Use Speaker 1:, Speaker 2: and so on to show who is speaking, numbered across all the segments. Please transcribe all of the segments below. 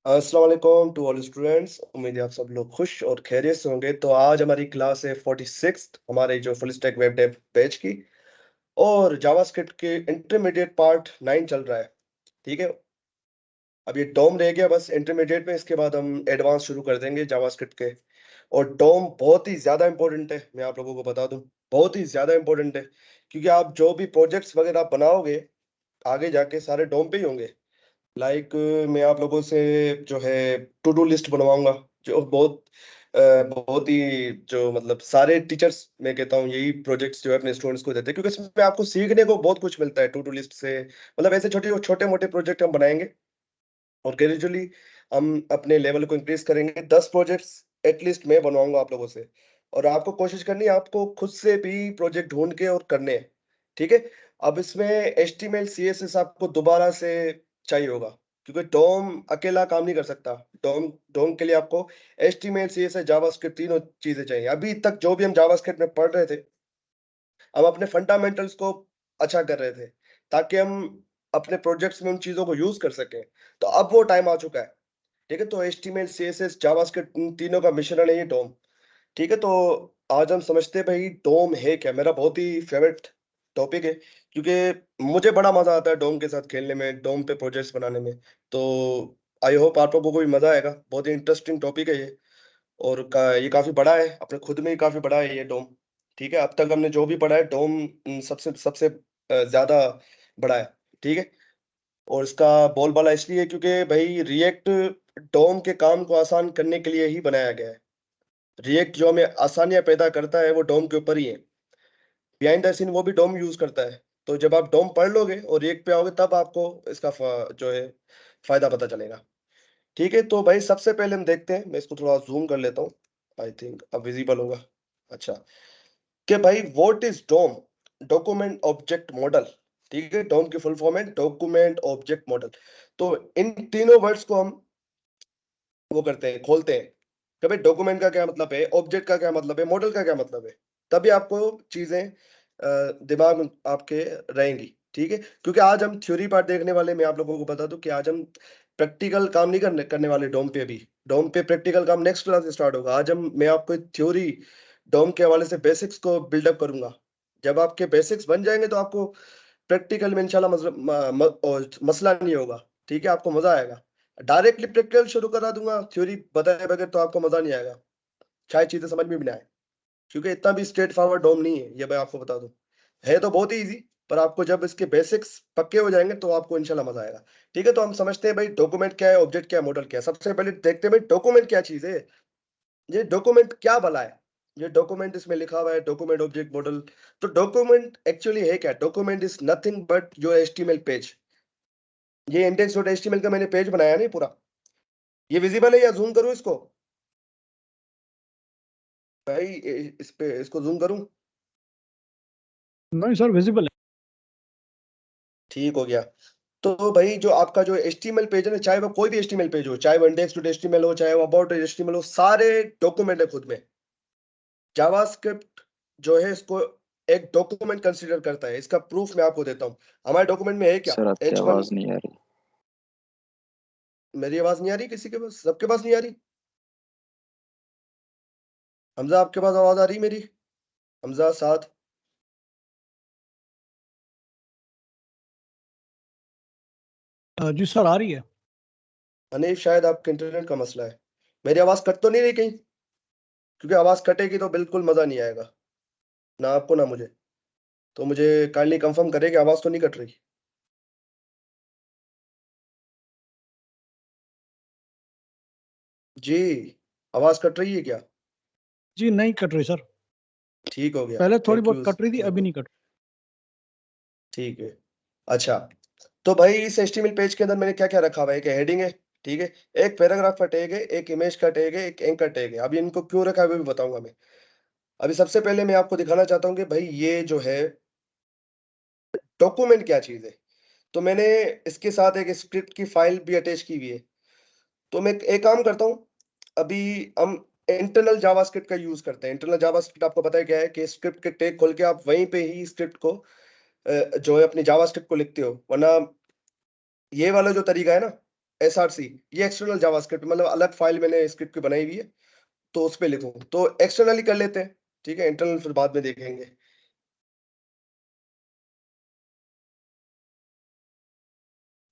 Speaker 1: अस्सलाम वालेकुम to all students. उम्मीद है आप सब लोग खुश और खैरियत से होंगे। तो आज हमारी क्लास है 46 हमारे जो full stack web dev page की, और जावास्क्रिप्ट के इंटरमीडिएट पार्ट 9 चल रहा है। ठीक है, अब ये डोम रह गया बस इंटरमीडिएट में, इसके बाद हम एडवांस शुरू कर देंगे जावास्क्रिप्ट के। और डोम बहुत ही ज्यादा इंपॉर्टेंट है, मैं आप लोगों को बता दूं, बहुत ही ज्यादा इंपॉर्टेंट है, क्योंकि आप जो भी प्रोजेक्ट्स वगैरह बनाओगे आगे जाके सारे डोम पे ही होंगे। लाइक मैं आप लोगों से जो है टू डू लिस्ट बनवाऊंगा, जो बहुत ही जो मतलब सारे टीचर्स मैं कहता हूँ यही प्रोजेक्ट्स जो है अपने स्टूडेंट्स को देते हैं, क्योंकि इसमें आपको सीखने को बहुत कुछ मिलता है टू डू लिस्ट से। मतलब ऐसे छोटे छोटे मोटे प्रोजेक्ट हम बनाएंगे और ग्रेजुअली हम अपने लेवल को इंक्रीज करेंगे। 10 प्रोजेक्ट्स एटलीस्ट मैं बनवाऊंगा आप लोगों से, और आपको कोशिश करनी है आपको खुद से भी प्रोजेक्ट ढूंढ के और करने हैं। ठीक है, अब इसमें HTML CSS आपको दोबारा से चाहिए होगा, क्योंकि डोम अकेला काम नहीं कर सकता। डोम डोम के लिए आपको HTML CSS जावास्क्रिप्ट तीनों चीजें चाहिए। अभी तक जो भी हम जावास्क्रिप्ट में पढ़ रहे थे, हम अपने फंडामेंटल्स को अच्छा कर रहे थे, ताकि हम अपने प्रोजेक्ट्स में उन चीजों को यूज कर सकें। तो अब वो टाइम आ चुका है। ठीक है, तो HTML CSS जावास्क्रिप्ट इन तीनों का मिश्रण है ये डोम। ठीक है, तो आज हम समझते हैं भाई डोम है क्या। मेरा बहुत ही फेवरेट टॉपिक है, क्योंकि मुझे बड़ा मजा आता है डोम के साथ खेलने में, डोम पे प्रोजेक्ट्स बनाने में। तो आई होप आप लोगों को भी मजा आएगा। बहुत ही इंटरेस्टिंग टॉपिक है ये, और ये काफी बड़ा है, अपने खुद में ही काफी बड़ा है ये डोम। ठीक है, अब तक हमने जो भी पढ़ा है डोम सबसे सबसे ज्यादा बड़ा है। ठीक है, और इसका बोलबाला इसलिए है क्योंकि भाई रिएक्ट डोम के काम को आसान करने के लिए ही बनाया गया है। रिएक्ट जो हमें आसानियां पैदा करता है वो डोम के ऊपर ही है। बिहाइंड द सीन वो भी डोम यूज करता है। तो जब आप डोम पढ़ लोगे और रिएक्ट पे आओगे तब आपको इसका जो है फायदा पता चलेगा। ठीक है, तो भाई सबसे पहले हम देखते हैं, मैं इसको थोड़ा जूम कर लेता हूँ। आई थिंक अब विजिबल होगा। अच्छा, कि भाई what is DOM? Document object model. ठीक है, डोम की फुल फॉर्म है डॉक्यूमेंट ऑब्जेक्ट मॉडल। तो इन तीनों वर्ड्स को हम वो करते हैं, खोलते हैं कि भाई डॉक्यूमेंट का क्या मतलब है, ऑब्जेक्ट का क्या मतलब है, मॉडल का क्या मतलब है। तभी आपको चीजें दिमाग में आपके रहेंगी। ठीक है, क्योंकि आज हम थ्योरी पार्ट देखने वाले। मैं आप लोगों को बता दूं कि आज हम प्रैक्टिकल काम नहीं करने करने वाले डोम पे। अभी डोम पे प्रैक्टिकल काम नेक्स्ट क्लास से स्टार्ट होगा। आज मैं आपको थ्योरी डोम के हवाले से बेसिक्स को बिल्डअप करूंगा। जब आपके बेसिक्स बन जाएंगे तो आपको प्रैक्टिकल में इंशाल्लाह मसला नहीं होगा। ठीक है, आपको मजा आएगा। डायरेक्टली प्रैक्टिकल शुरू करा दूंगा थ्योरी बताए बगैर तो आपको मजा नहीं आएगा, शायद चीजें समझ में भी ना आए, क्योंकि इतना भी स्ट्रेट फॉरवर्ड डोम नहीं है ये, मैं आपको बता दूं। है तो बहुत ही इजी, पर आपको जब इसके बेसिक्स पक्के हो जाएंगे तो आपको इंशाल्लाह मजा आएगा। ठीक है, तो हम समझते हैं भाई डॉक्यूमेंट क्या है, ऑब्जेक्ट क्या है, मॉडल क्या है। सबसे पहले देखते हैं भाई डॉक्यूमेंट क्या चीज है। ये डॉक्यूमेंट क्या भला है? ये डॉक्यूमेंट इसमें लिखा हुआ है डॉक्यूमेंट ऑब्जेक्ट मॉडल। तो डॉक्यूमेंट एक्चुअली है क्या? Document is nothing but your HTML page. ये index.html का मैंने पेज बनाया नहीं पूरा, ये विजिबल है या जूम करूं इसको? भाई इस पे इसको जूम करूं?
Speaker 2: नहीं सर, विजिबल है।
Speaker 1: ठीक हो गया। तो भाई जो आपका जो HTML पेज है ना, चाहे वो कोई भी HTML पेज हो, चाहे वो index.html हो, चाहे वो about.html हो, सारे डॉक्यूमेंट है खुद में। जावास्क्रिप्ट जो है इसको एक डॉक्यूमेंट कंसीडर करता है। इसका प्रूफ मैं आपको देता हूँ। हमारे डॉक्यूमेंट में है क्या?
Speaker 3: सर आपकी
Speaker 1: H1।
Speaker 3: आवाज नहीं आ रही।
Speaker 1: मेरी आवाज नहीं आ रही किसी के पास? सबके पास नहीं आ रही? हमजा आपके पास आवाज आ रही मेरी? हमजा साथ?
Speaker 2: जी सर, आ रही है।
Speaker 1: हनीफ शायद आपके इंटरनेट का मसला है। मेरी आवाज कट तो नहीं रही कहीं? क्योंकि आवाज कटेगी तो बिल्कुल मजा नहीं आएगा, ना आपको ना मुझे। तो मुझे काइंडली कंफर्म करें कि आवाज तो नहीं कट रही। जी, आवाज कट रही है क्या?
Speaker 2: जी नहीं कट रही सर।
Speaker 1: ठीक हो गया,
Speaker 2: पहले थोड़ी
Speaker 1: थैंक
Speaker 2: बहुत
Speaker 1: यू
Speaker 2: कट रही थी,
Speaker 1: थैंक
Speaker 2: अभी
Speaker 1: यू।
Speaker 2: नहीं कट
Speaker 1: ठीक है, अच्छा। तो भाई इस HTML पेज के अंदर मैंने क्या क्या रखा हुआ है? एक हेडिंग है, ठीक है, एक पैराग्राफ का टैग है, एक इमेज का टैग है, एक एंकर टैग है। अभी इनको क्यों रखा है वो भी बताऊंगा मैं। अभी सबसे पहले मैं आपको दिखाना चाहता हूँ कि भाई ये जो है डॉक्यूमेंट क्या चीज है। तो मैंने इसके साथ एक स्क्रिप्ट की फाइल भी अटैच की हुई है। तो मैं एक काम करता हूँ, अभी हम इंटरनल जावास्क्रिप्ट का यूज करते हैं। इंटरनल जावास्क्रिप्ट आपको पता है क्या है, कि स्क्रिप्ट के टैग खोल के आप वहीं पे ही स्क्रिप्ट को जो है अपनी जावास्क्रिप्ट को लिखते हो। वरना ये वाला जो तरीका है ना, src, ये एक्सटर्नल जावास्क्रिप्ट, मतलब अलग फाइल मैंने स्क्रिप्ट की बनाई हुई है, तो उस पे लिखूं तो एक्सटर्नली कर लेते हैं, ठीक है, इंटरनल फिर बाद में देखेंगे।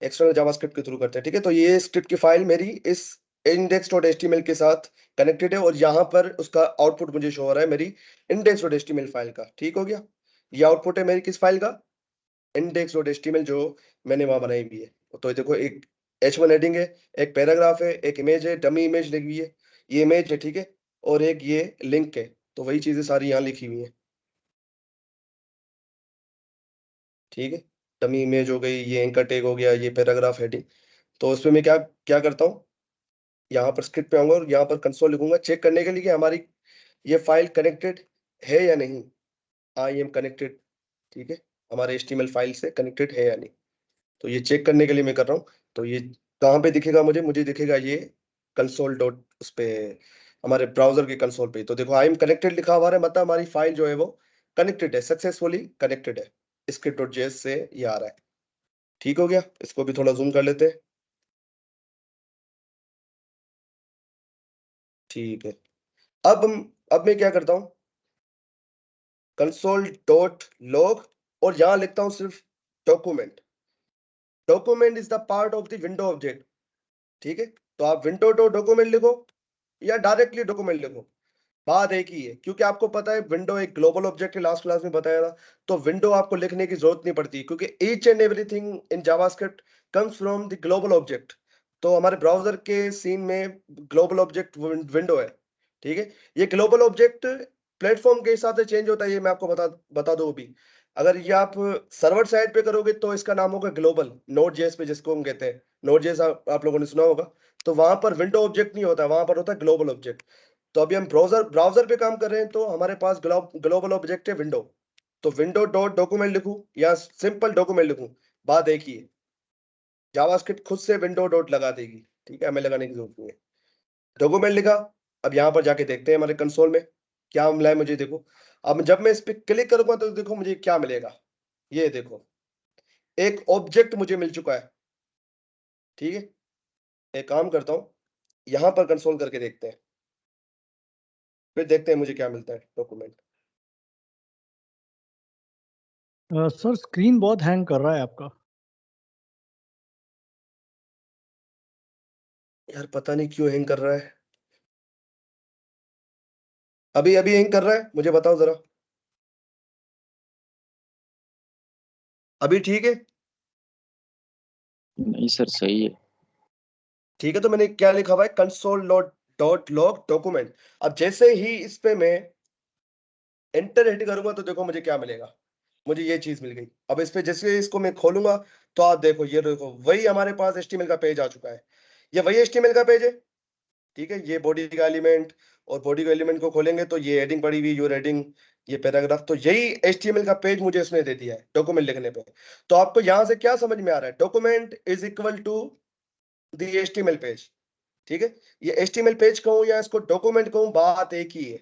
Speaker 1: एक्सटर्नल जावास्क्रिप्ट के थ्रू करते हैं, ठीक है। तो ये स्क्रिप्ट की फाइल मेरी इस index.html के साथ कनेक्टेड है, और यहाँ पर उसका आउटपुट मुझे शो हो रहा है मेरी index.html फाइल का, ठीक हो गया। ये आउटपुट है मेरी किस फाइल का, index.html, जो मैंने वहां बनाई हुई है। तो देखो, एक h1 हेडिंग है, एक पैराग्राफ है, एक इमेज है, डमी इमेज लिखी हुई है, ये इमेज है, ठीक है, और एक ये लिंक है। तो वही चीजें सारी यहाँ लिखी हुई है, ठीक है। डमी इमेज हो गई, ये एंकर टैग हो गया, ये पैराग्राफ हेडिंग। तो उसमें मैं क्या क्या करता हूँ, यहाँ पर स्क्रिप्ट पे आऊंगा और यहाँ पर कंसोल लिखूंगा, चेक करने के लिए कि हमारी ये फाइल कनेक्टेड है या नहीं। आई एम कनेक्टेड, ठीक है, हमारे HTML फाइल से कनेक्टेड है या नहीं। तो ये चेक करने के लिए मैं कर रहा हूँ। तो ये कहाँ पे दिखेगा मुझे दिखेगा ये कंसोल डॉट उस पे, हमारे ब्राउजर के कंसोल पे। तो देखो, आई एम कनेक्टेड लिखा हुआ है, मतलब हमारी फाइल जो है वो कनेक्टेड है, सक्सेसफुली कनेक्टेड है, script.js से ये आ रहा है। ठीक हो गया, इसको भी थोड़ा जूम कर लेते हैं, ठीक है। अब मैं क्या करता हूँ, कंसोल डॉट लॉग, और यहाँ लिखता हूँ सिर्फ document. Document is the part of the window object, ठीक है। तो आप विंडो डॉट डॉक्यूमेंट लिखो या डायरेक्टली डॉक्यूमेंट लिखो, बात एक ही है, क्योंकि आपको पता है विंडो एक ग्लोबल ऑब्जेक्ट है, लास्ट क्लास में बताया था। तो विंडो आपको लिखने की जरूरत नहीं पड़ती, क्योंकि each and everything in JavaScript comes from the global object. तो हमारे ब्राउजर के सीन में ग्लोबल ऑब्जेक्ट विंडो है, ठीक है। ये ग्लोबल ऑब्जेक्ट प्लेटफॉर्म के हिसाब से चेंज होता है, ये मैं आपको बता दूं अभी। अगर ये आप सर्वर साइड पे करोगे तो इसका नाम होगा ग्लोबल, नोड जेएस पे जिसको हम कहते हैं, नोड जेएस आप लोगों ने सुना होगा। तो वहां पर विंडो ऑब्जेक्ट नहीं होता, वहां पर होता है ग्लोबल ऑब्जेक्ट। तो अभी हम ब्राउजर पे काम कर रहे हैं, तो हमारे पास ग्लोबल ऑब्जेक्ट है विंडो। तो विंडो डॉट डॉक्यूमेंट लिखूं या सिंपल डॉक्यूमेंट लिखूं, बात एक ही है। जावास्क्रिप्ट खुद से विंडो डॉट लगा देगी, ठीक है, हमें लगाने की जरूरत नहीं है। डॉक्यूमेंट लिखा। अब यहाँ पर जाके देखते हैं हमारे कंसोल में क्या मिला है मुझे, देखो। अब जब मैं इस पे क्लिक करूंगा तो देखो मुझे क्या मिलेगा, ये देखो, एक ऑब्जेक्ट मुझे मिल चुका है, ठीक है। एक काम करता हूँ, यहाँ पर कंसोल करके देखते हैं, फिर देखते हैं मुझे क्या मिलता है डॉक्यूमेंट।
Speaker 2: सर स्क्रीन बहुत हैंग कर रहा है आपका।
Speaker 1: यार पता नहीं क्यों हैंग कर रहा है, अभी अभी हैंग कर रहा है, मुझे बताओ जरा। अभी ठीक है,
Speaker 3: नहीं सर, सही है।
Speaker 1: ठीक है। तो मैंने क्या लिखा हुआ है, कंसोल डॉट लॉग डॉक्यूमेंट। अब जैसे ही इस पे मैं एंटर हिट करूंगा तो देखो मुझे क्या मिलेगा, मुझे ये चीज मिल गई। अब इस पे जैसे इसको मैं खोलूंगा तो आप देखो, ये देखो वही हमारे पास HTML का पेज आ चुका है, ये वही HTML का पेज है, ठीक है। ये बॉडी का एलिमेंट, और बॉडी का एलिमेंट को खोलेंगे तो ये हेडिंग पड़ी हुई, योर हेडिंग, ये पैराग्राफ। तो यही HTML का पेज मुझे इसने दे दिया है डॉक्यूमेंट लिखने पे। तो आपको यहां से क्या समझ में आ रहा है, document is equal to the HTML page, ठीक है। ये HTML पेज कहूं या इसको डॉक्यूमेंट कहूं, बात एक ही है,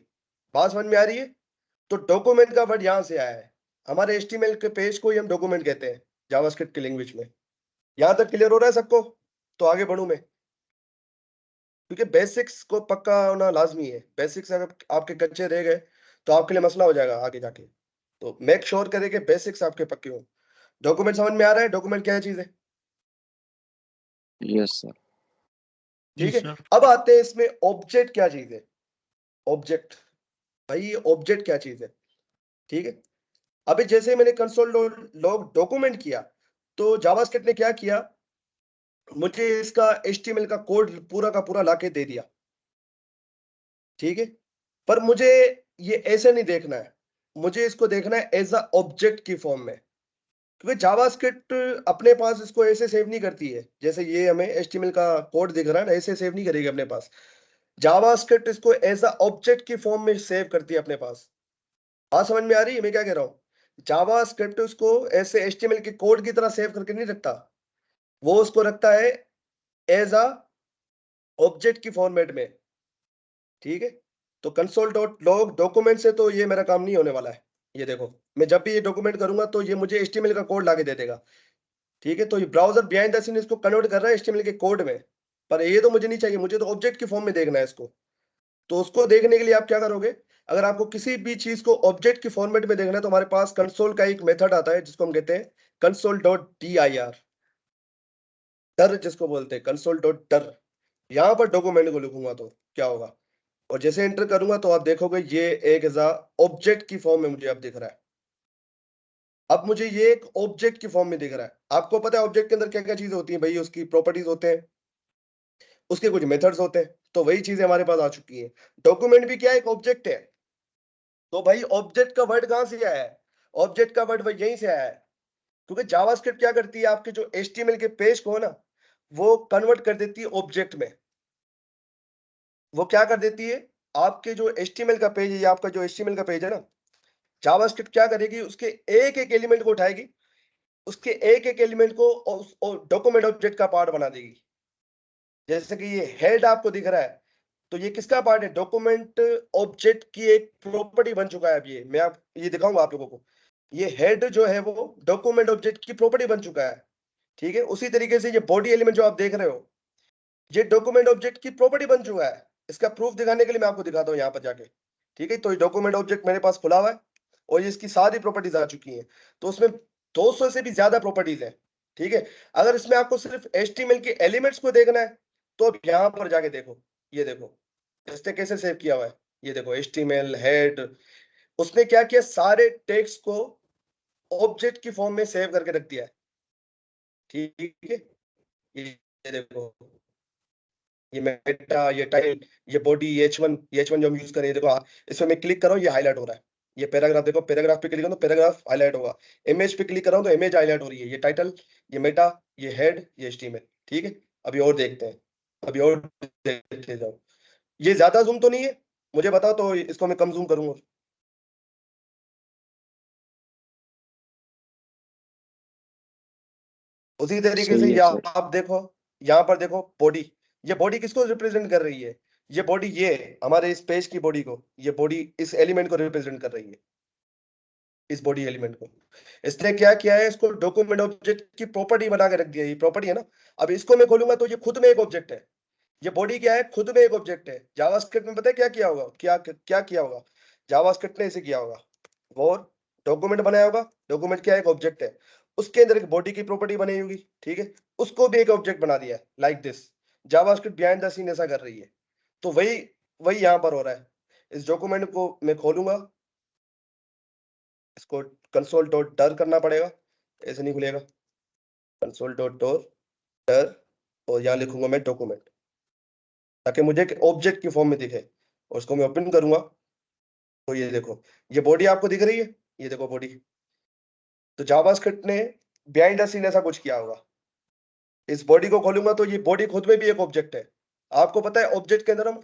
Speaker 1: बात समझ में आ रही है। तो डॉक्यूमेंट का वर्ड यहां से आया है, हमारे HTML के पेज को ही हम डॉक्यूमेंट कहते हैं जावास्क्रिप्ट की लैंग्वेज में। यहां तक क्लियर हो रहा है सबको, तो आगे बढ़ूं मैं, क्योंकि बेसिक्स को पक्का होना लाजमी है। बेसिक्स अगर आपके कच्चे रह गए तो आपके लिए मसला हो जाएगा आगे जाके। तो मेक श्योर करें कि बेसिक्स आपके पक्के हो। डॉक्यूमेंट समझ में आ रहा है, डॉक्यूमेंट क्या चीज है,
Speaker 3: यस सर।
Speaker 2: जी
Speaker 1: ठीक है।
Speaker 2: सर।
Speaker 1: अब आते हैं इसमें ऑब्जेक्ट क्या चीज है, ऑब्जेक्ट, भाई ये ऑब्जेक्ट क्या चीज है, ठीक है। अभी जैसे मैंने कंसोल लॉग डॉक्यूमेंट किया, तो जावास्क्रिप्ट ने क्या किया, मुझे इसका HTML का कोड पूरा का पूरा लाके दे दिया, ठीक है। पर मुझे ये ऐसे नहीं देखना है, मुझे इसको देखना है एज अ ऑब्जेक्ट की फॉर्म में। क्योंकि जावास्क्रिप्ट अपने पास इसको ऐसे सेव नहीं करती है, जैसे ये हमें HTML का कोड दिख रहा है ना, ऐसे सेव नहीं करेगी अपने पास। जावास्क्रिप्ट इसको एज अ ऑब्जेक्ट की फॉर्म में सेव करती है अपने पास। बात समझ में आ रही है मैं क्या कह रहा हूँ, जावास्क्रिप्ट उसको ऐसे HTML के कोड की तरह सेव करके नहीं रखता, वो उसको रखता है एज अ ऑब्जेक्ट की फॉर्मेट में, ठीक है। तो कंसोल डॉट लॉग डॉक्यूमेंट से तो ये मेरा काम नहीं होने वाला है। ये देखो, मैं जब भी ये डॉक्यूमेंट करूंगा तो ये मुझे HTML का कोड लाके दे देगा। ठीक है, तो ये ब्राउजर बिहाइंड द सीन इसको कन्वर्ट कर रहा है HTML के कोड में, पर ये तो मुझे नहीं चाहिए, मुझे तो ऑब्जेक्ट की फॉर्म में देखना है इसको। तो उसको देखने के लिए आप क्या करोगे, अगर आपको किसी भी चीज को ऑब्जेक्ट की फॉर्मेट में देखना है तो हमारे पास कंसोल का एक मेथड आता है जिसको हम कहते हैं console.dir, डर जिसको बोलते हैं console.dir। यहां पर डॉक्यूमेंट को लिखूंगा तो क्या होगा, और जैसे एंटर करूंगा तो आप देखोगे ये एक ऑब्जेक्ट की फॉर्म में मुझे अब दिख रहा है। अब मुझे ये एक ऑब्जेक्ट की फॉर्म में दिख रहा है। आपको पता है ऑब्जेक्ट के अंदर क्या क्या चीजें होती हैं भाई, उसकी प्रॉपर्टीज होते हैं, उसके कुछ मेथड्स होते हैं, तो वही चीजें हमारे पास आ चुकी है। डॉक्यूमेंट भी क्या है, एक ऑब्जेक्ट है। तो भाई ऑब्जेक्ट का वर्ड कहां से आया है, ऑब्जेक्ट का वर्ड भाई यहीं से आया है, क्योंकि जावास्क्रिप्ट क्या करती है, आपके जो HTML के पेज को है ना, वो कन्वर्ट कर देती है ऑब्जेक्ट में। वो क्या कर देती है, आपके जो HTML का पेज है, ये आपका जो HTML का पेज है ना, जावास्क्रिप्ट क्या करेगी, उसके एक एक एलिमेंट को उठाएगी, उसके एक एक एलिमेंट को डॉक्यूमेंट ऑब्जेक्ट का पार्ट बना देगी। जैसे कि ये हेड आपको दिख रहा है, तो ये किसका पार्ट है, डॉक्यूमेंट ऑब्जेक्ट की एक प्रॉपर्टी बन चुका है। अब ये मैं आप ये दिखाऊंगा आप लोगों को, ये हेड जो है वो डॉक्यूमेंट ऑब्जेक्ट की प्रॉपर्टी बन चुका है। ठीक है, उसी तरीके से ये बॉडी एलिमेंट जो आप देख रहे हो, ये डॉक्यूमेंट ऑब्जेक्ट की प्रॉपर्टी बन चुका है। इसका प्रूफ दिखाने के लिए मैं आपको दिखाता हूँ यहाँ पर जाके। ठीक है, तो ये डॉक्यूमेंट ऑब्जेक्ट मेरे पास खुला हुआ है और ये इसकी सारी प्रॉपर्टीज आ चुकी हैं। तो उसमें 200 से भी ज्यादा प्रॉपर्टीज है। ठीक है, अगर इसमें आपको सिर्फ HTML के एलिमेंट्स को देखना है तो अब यहाँ पर जाके देखो, ये देखो इसने कैसे सेव किया हुआ है। ये देखो HTML हेड, उसने क्या किया, सारे टेक्स्ट को ऑब्जेक्ट की फॉर्म में सेव करके रख दिया है। ठीक है, ये देखो, ये मेटा, ये टाइटल, ये बॉडी, ये H1 जो हम यूज करें, ये देखो इसमें मैं क्लिक कर रहा हूँ, ये हाईलाइट हो रहा है। ये पैराग्राफ देखो, पैराग्राफ पे क्लिक करो तो पैराग्राफ हाईलाइट होगा। इमेज पे क्लिक कर रहा हूँ तो इमेज हाईलाइट हो रही है। ये टाइटल, ये मेटा, ये हेड, ये HTML। ठीक है, अभी और देखते हैं, अभी और देखते जाओ। ये ज्यादा जूम तो नहीं है, मुझे बताओ तो इसको मैं कम जूम करूंगा। उसी तरीके से
Speaker 2: सही है
Speaker 1: ये
Speaker 2: सर।
Speaker 1: आप देखो, यहाँ पर देखो बॉडी, ये बॉडी किसको रिप्रेजेंट कर रही है, ये बॉडी, ये हमारे इस पेज की बॉडी को, ये बॉडी इस एलिमेंट को रिप्रेजेंट कर रही है, इस बॉडी एलिमेंट को। इसने क्या किया है, इसको डॉक्यूमेंट ऑब्जेक्ट की प्रॉपर्टी बना के रख दिया है। ये प्रॉपर्टी है ना, अब इसको मैं खोलूंगा तो ये खुद में एक ऑब्जेक्ट है। ये बॉडी क्या है, खुद में एक ऑब्जेक्ट है। जावास्क्रिप्ट में पता है क्या किया होगा, क्या क्या किया होगा, जावास्क्रिप्ट ने इसे किया होगा, वो डॉक्यूमेंट बनाया होगा। डॉक्यूमेंट क्या है, एक ऑब्जेक्ट है, उसके अंदर एक बॉडी की प्रॉपर्टी बनी होगी। ठीक है, उसको भी एक ऑब्जेक्ट बना दिया है, like this. JavaScript behind the scene ऐसा कर रही है। तो वही वही यहाँ पर हो रहा है। इस डॉक्यूमेंट को मैं खोलूंगा, इसको console.dir करना पड़ेगा, ऐसे नहीं खुलेगा। console.dir, और यहाँ लिखूंगा मैं डॉक्यूमेंट, ताकि मुझे ऑब्जेक्ट की फॉर्म में दिखे। और उसको मैं ओपन करूंगा तो ये देखो, ये बॉडी आपको दिख रही है, ये देखो बॉडी। तो जावास्क्रिप्ट ने बिहाइंड द सीन ऐसा कुछ किया होगा। इस बॉडी को खोलूंगा तो ये बॉडी खुद में भी एक ऑब्जेक्ट है। आपको पता है ऑब्जेक्ट के अंदर हम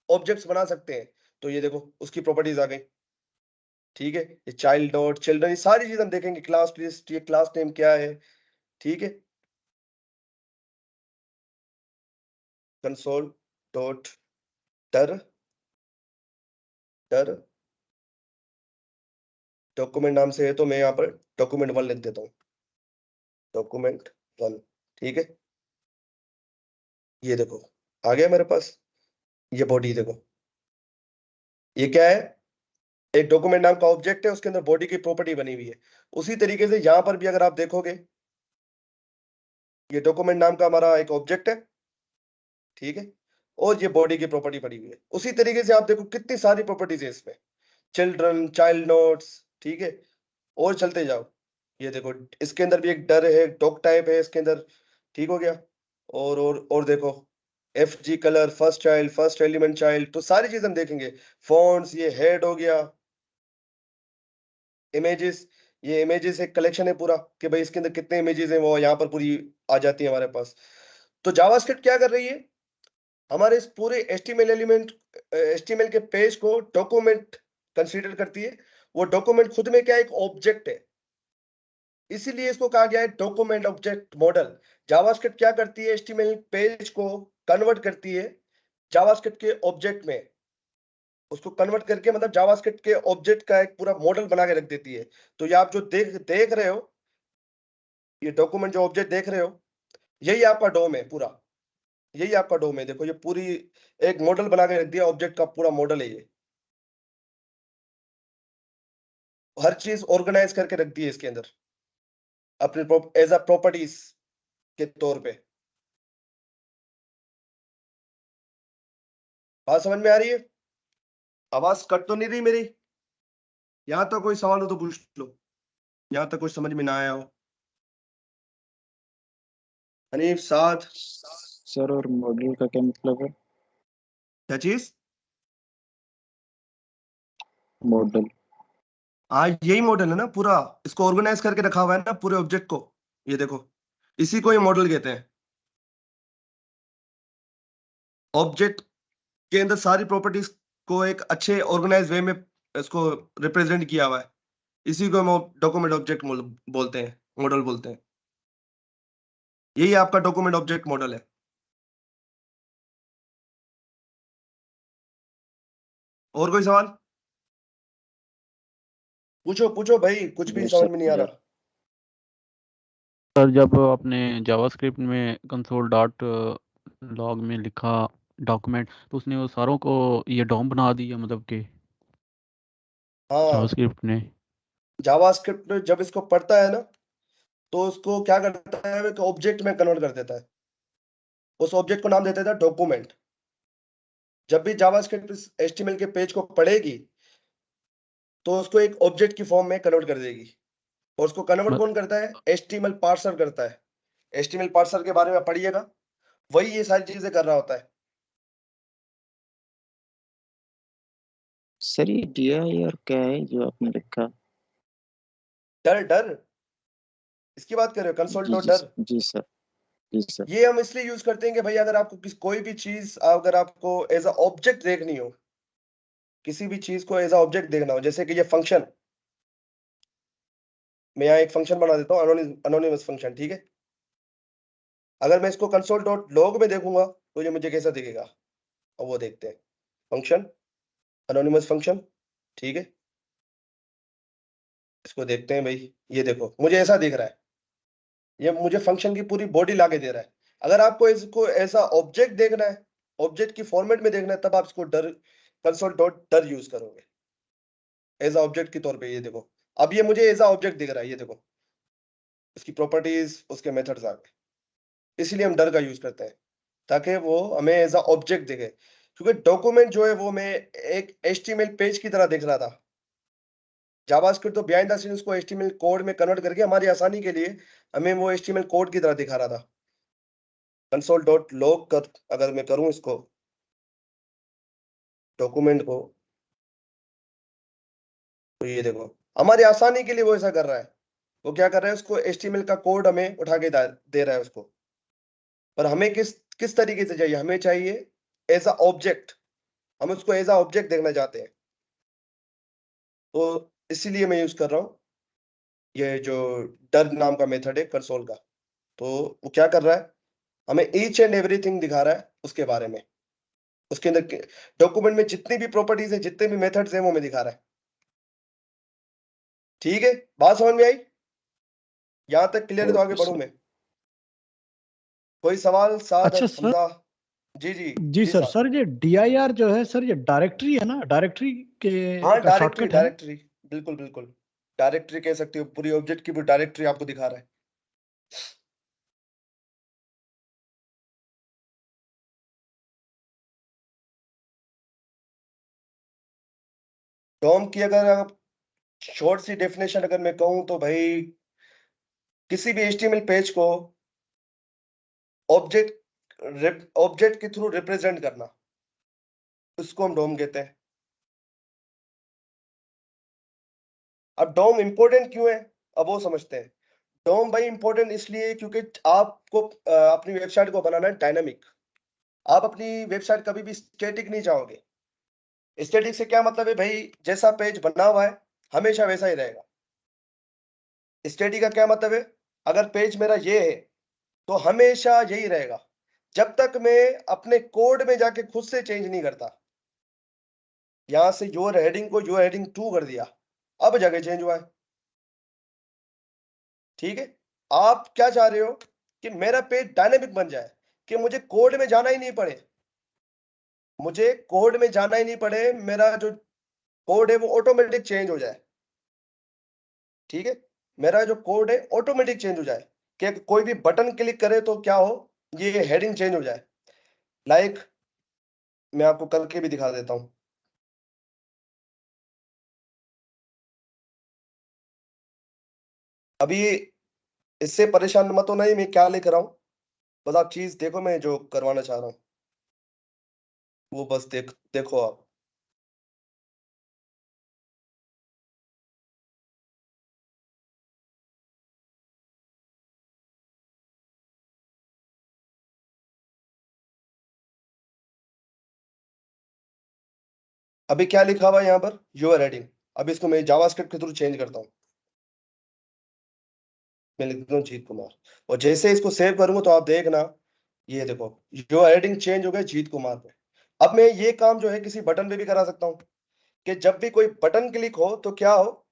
Speaker 1: ऑब्जेक्ट्स बना सकते हैं, तो ये देखो उसकी प्रॉपर्टीज आ गई। ठीक है, ये चाइल्ड डॉट चिल्ड्रन, ये सारी चीज हम देखेंगे, क्लास लिस्ट, ये क्लास नेम क्या है। ठीक है, console.dir, डॉक्यूमेंट नाम से है तो मैं यहाँ पर document1 लिख देता हूँ, document1। ठीक है, ये देखो आ गया मेरे पास, ये बॉडी देखो, ये क्या है, एक डॉक्यूमेंट नाम का ऑब्जेक्ट है, उसके अंदर बॉडी की प्रॉपर्टी बनी हुई है। उसी तरीके से यहाँ पर भी अगर आप देखोगे, ये डॉक्यूमेंट नाम का हमारा एक ऑब्जेक्ट है। ठीक है, और ये बॉडी की प्रॉपर्टी पड़ी हुई है। उसी तरीके से आप देखो कितनी सारी प्रॉपर्टीज है इसमें, चिल्ड्रन, चाइल्ड नोट्स। ठीक है, और चलते जाओ, ये देखो इसके अंदर भी एक डर है, डॉग टाइप है इसके अंदर। ठीक हो गया, और देखो FG colour, first child, first element child, तो सारी चीज हम देखेंगे। फॉन्ट्स, ये हेड हो गया। इमेजेस, ये इमेजेस एक कलेक्शन है पूरा, कि भाई इसके अंदर कितने इमेजेस हैं वो यहाँ पर पूरी आ जाती है हमारे पास। तो जावास्क्रिप्ट क्या कर रही है, हमारे इस पूरे HTML के पेज को डॉक्यूमेंट कंसीडर करती है। वो डॉक्यूमेंट खुद में क्या है, एक ऑब्जेक्ट है, इसीलिए इसको कहा गया है डॉक्यूमेंट ऑब्जेक्ट मॉडल। जावास्क्रिप्ट क्या करती है, HTML पेज को कन्वर्ट करती है जावास्क्रिप्ट के ऑब्जेक्ट में, उसको कन्वर्ट करके मतलब जावास्क्रिप्ट के ऑब्जेक्ट का एक पूरा मॉडल बना के रख देती है। तो ये आप जो देख देख रहे हो, ये डॉक्यूमेंट जो ऑब्जेक्ट देख रहे हो, यही आपका डोम है पूरा, यही आपका डोम है। देखो ये पूरी एक मॉडल बना के रख दिया, ऑब्जेक्ट का पूरा मॉडल है ये। हर चीज ऑर्गेनाइज करके रख दी है इसके अंदर, अपने एज अ प्रॉपर्टीज के तौर पे। बात समझ में आ रही है? आवाज कट तो नहीं रही मेरी? यहाँ तक कोई सवाल हो तो पूछ लो, यहाँ तक कुछ समझ में ना आया हो। हनीफ, साथ।
Speaker 3: सर और मॉडल का क्या मतलब है?
Speaker 1: क्या चीज?
Speaker 3: मॉडल।
Speaker 1: हाँ, यही मॉडल है ना पूरा, इसको ऑर्गेनाइज करके रखा हुआ है ना पूरे ऑब्जेक्ट को। ये देखो, इसी को ये मॉडल कहते हैं। ऑब्जेक्ट के अंदर सारी प्रॉपर्टीज को एक अच्छे ऑर्गेनाइज वे में इसको रिप्रेजेंट किया हुआ है। इसी को हम डॉक्यूमेंट ऑब्जेक्ट बोलते हैं, मॉडल बोलते हैं। यही आपका डॉक्यूमेंट ऑब्जेक्ट मॉडल है। और कोई सवाल? पूछो पूछो भाई, कुछ भी
Speaker 3: जी
Speaker 1: समझ
Speaker 3: सर।
Speaker 1: में नहीं आ रहा।
Speaker 4: सर जब आपने जावास्क्रिप्ट में कंसोल डॉट लॉग में लिखा डॉक्यूमेंट, तो उसने वो सारों को ये डॉम बना दिया, मतलब कि
Speaker 1: हाँ,
Speaker 4: जावास्क्रिप्ट ने।
Speaker 1: जावास्क्रिप्ट जब इसको पढ़ता है ना, तो उसको क्या करता है, ऑब्जेक्ट में कन्वर्ट कर देता है। उस ऑब्जेक्ट को नाम देता है डॉक्यूमेंट। जब भी जावास्क्रिप्ट एचटीएमएल के पेज को पढ़ेगी, तो उसको एक ऑब्जेक्ट की फॉर्म में कन्वर्ट कर देगी। और उसको कन्वर्ट
Speaker 4: मत-
Speaker 1: कौन करता है? एचटीएमएल पार्सर करता है। एचटीएमएल पार्सर के बारे में पढ़िएगा, वही ये सारी चीजें कर रहा होता है।
Speaker 3: सर ये DIR क्या है जो आपने लिखा?
Speaker 1: डर डर इसकी बात कर रहे हो, कंसोल
Speaker 3: जी
Speaker 1: डॉट
Speaker 3: जी
Speaker 1: डर?
Speaker 3: जी सर। जी सर।
Speaker 1: ये हम इसलिए यूज करते हैं कि भाई अगर आपको कोई भी चीज अगर आपको एज अ ऑब्जेक्ट देखनी हो, किसी भी चीज को एज अ ऑब्जेक्ट देखना हो, जैसे कि ये फंक्शन, मैं यहाँ एक फंक्शन बना देता हूँ, अनोनिमस फंक्शन, ठीक है। अगर मैं इसको कंसोल डॉट लॉग में देखूंगा, तो ये मुझे कैसा दिखेगा? अब वो देखते हैं। फंक्शन, अनोनिमस फंक्शन, ठीक है। इसको देखते हैं भाई, ये देखो मुझे ऐसा दिख रहा है। ये मुझे फंक्शन की पूरी बॉडी लाके दे रहा है। अगर आपको इसको ऐसा ऑब्जेक्ट देखना है, ऑब्जेक्ट की फॉर्मेट में देखना है, तब आप इसको डर, कंसोल डॉट डर यूज करोगे एज ऑब्जेक्ट के तौर पे। ये देखो, अब ये मुझे एज ऑब्जेक्ट दिख रहा है, ये देखो इसकी प्रॉपर्टीज, उसके मेथड्स आ गए। इसलिए हम डर का यूज करते हैं, ताकि वो हमें एज ऑब्जेक्ट दिखे। क्योंकि डॉक्यूमेंट जो है वो मैं एक एचटीएमएल पेज की तरह दिख रहा था। जावास्क्रिप्ट तो बिहाइंड द सीन उसको एचटीएमएल कोड में कन्वर्ट करके हमारी आसानी के लिए हमें वो एचटीएमएल कोड की तरह दिखा रहा था। कंसोल डॉट लॉग कर, अगर मैं करूं इसको डॉक्यूमेंट को, तो ये देखो हमारी आसानी के लिए वो ऐसा कर रहा है। वो क्या कर रहा है, उसको एचटीएमएल का कोड हमें उठा के दे रहा है उसको। पर हमें किस किस तरीके से चाहिए? हमें चाहिए एज अ ऑब्जेक्ट। हम उसको एज अ ऑब्जेक्ट देखना चाहते हैं, तो इसीलिए मैं यूज कर रहा हूँ ये जो डर नाम का मेथड है कंसोल का। तो वो क्या कर रहा है, हमें ईच एंड एवरीथिंग दिखा रहा है उसके बारे में। उसके अंदर डॉक्यूमेंट में जितनी भी प्रॉपर्टीज है, जितने भी मेथड्स हैं, वो हमें दिखा रहा है। ठीक है, बात समझ में आई? यहां तक क्लियर है तो आगे
Speaker 3: ओके
Speaker 1: बढ़ू
Speaker 3: सर।
Speaker 1: मैं। कोई सवाल साथ?
Speaker 2: अच्छा सर।
Speaker 1: हमजा? जी जी।
Speaker 2: जी
Speaker 1: जी
Speaker 2: सर।
Speaker 1: साहब।
Speaker 2: सर ये DIR जो है सर, ये डायरेक्टरी है ना, डायरेक्टरी के
Speaker 1: हाँ,
Speaker 2: का
Speaker 1: डायरेक्टरी
Speaker 2: शॉर्टकट है ना?
Speaker 1: डायरेक्टरी, बिल्कुल बिल्कुल। डायरेक्टरी कह सकते हो, पूरी ऑब्जेक्ट की पूरी डायरेक्टरी आपको दिखा रहा है। डॉम की अगर आप शॉर्ट सी डेफिनेशन अगर मैं कहूं, तो भाई किसी भी एचटीएमएल पेज को ऑब्जेक्ट के थ्रू रिप्रेजेंट करना, उसको हम डोम कहते हैं। अब डोम इंपॉर्टेंट क्यों है, अब वो समझते हैं। डोम भाई इंपॉर्टेंट इसलिए क्योंकि आपको अपनी वेबसाइट को बनाना है डायनामिक। आप अपनी वेबसाइट कभी भी स्टैटिक नहीं चाहोगे। स्टैटिक से क्या मतलब है भाई, जैसा पेज बना हुआ है हमेशा वैसा ही रहेगा। स्टैटिक का क्या मतलब है, अगर पेज मेरा ये है तो हमेशा यही रहेगा, जब तक मैं अपने कोड में जाके खुद से चेंज नहीं करता। यहां से योर हेडिंग को योर हेडिंग 2 कर दिया, अब जगह चेंज हुआ है। ठीक है, आप क्या चाह रहे हो कि मेरा पेज डायनेमिक बन जाए, कि मुझे कोड में जाना ही नहीं पड़े, मुझे कोड में जाना ही नहीं पड़े, मेरा जो कोड है वो ऑटोमेटिक चेंज हो जाए। ठीक है, मेरा जो कोड है ऑटोमेटिक चेंज हो जाए, कि कोई भी बटन क्लिक करे तो क्या हो, ये हेडिंग चेंज हो जाए। लाइक मैं आपको करके भी दिखा देता हूं। अभी इससे परेशान मत होना, ही मैं क्या लेकर आऊं, बस आप चीज देखो, मैं जो करवाना चाह रहा हूं वो बस देखो आप। अभी क्या लिखा हुआ है यहाँ पर, यूआर हेडिंग। अभी इसको मैं जावास्क्रिप्ट के थ्रू चेंज करता हूँ। मैं लिखता हूँ जीत कुमार, और जैसे इसको सेव करूंगा तो आप देखना, ये देखो यूआर हेडिंग चेंज हो गया जीत कुमार पे। अब मैं ये काम जो है किसी बटन पे भी करा सकता हूँ, कि जब भी कोई बटन क्लिक हो तो क्या हो,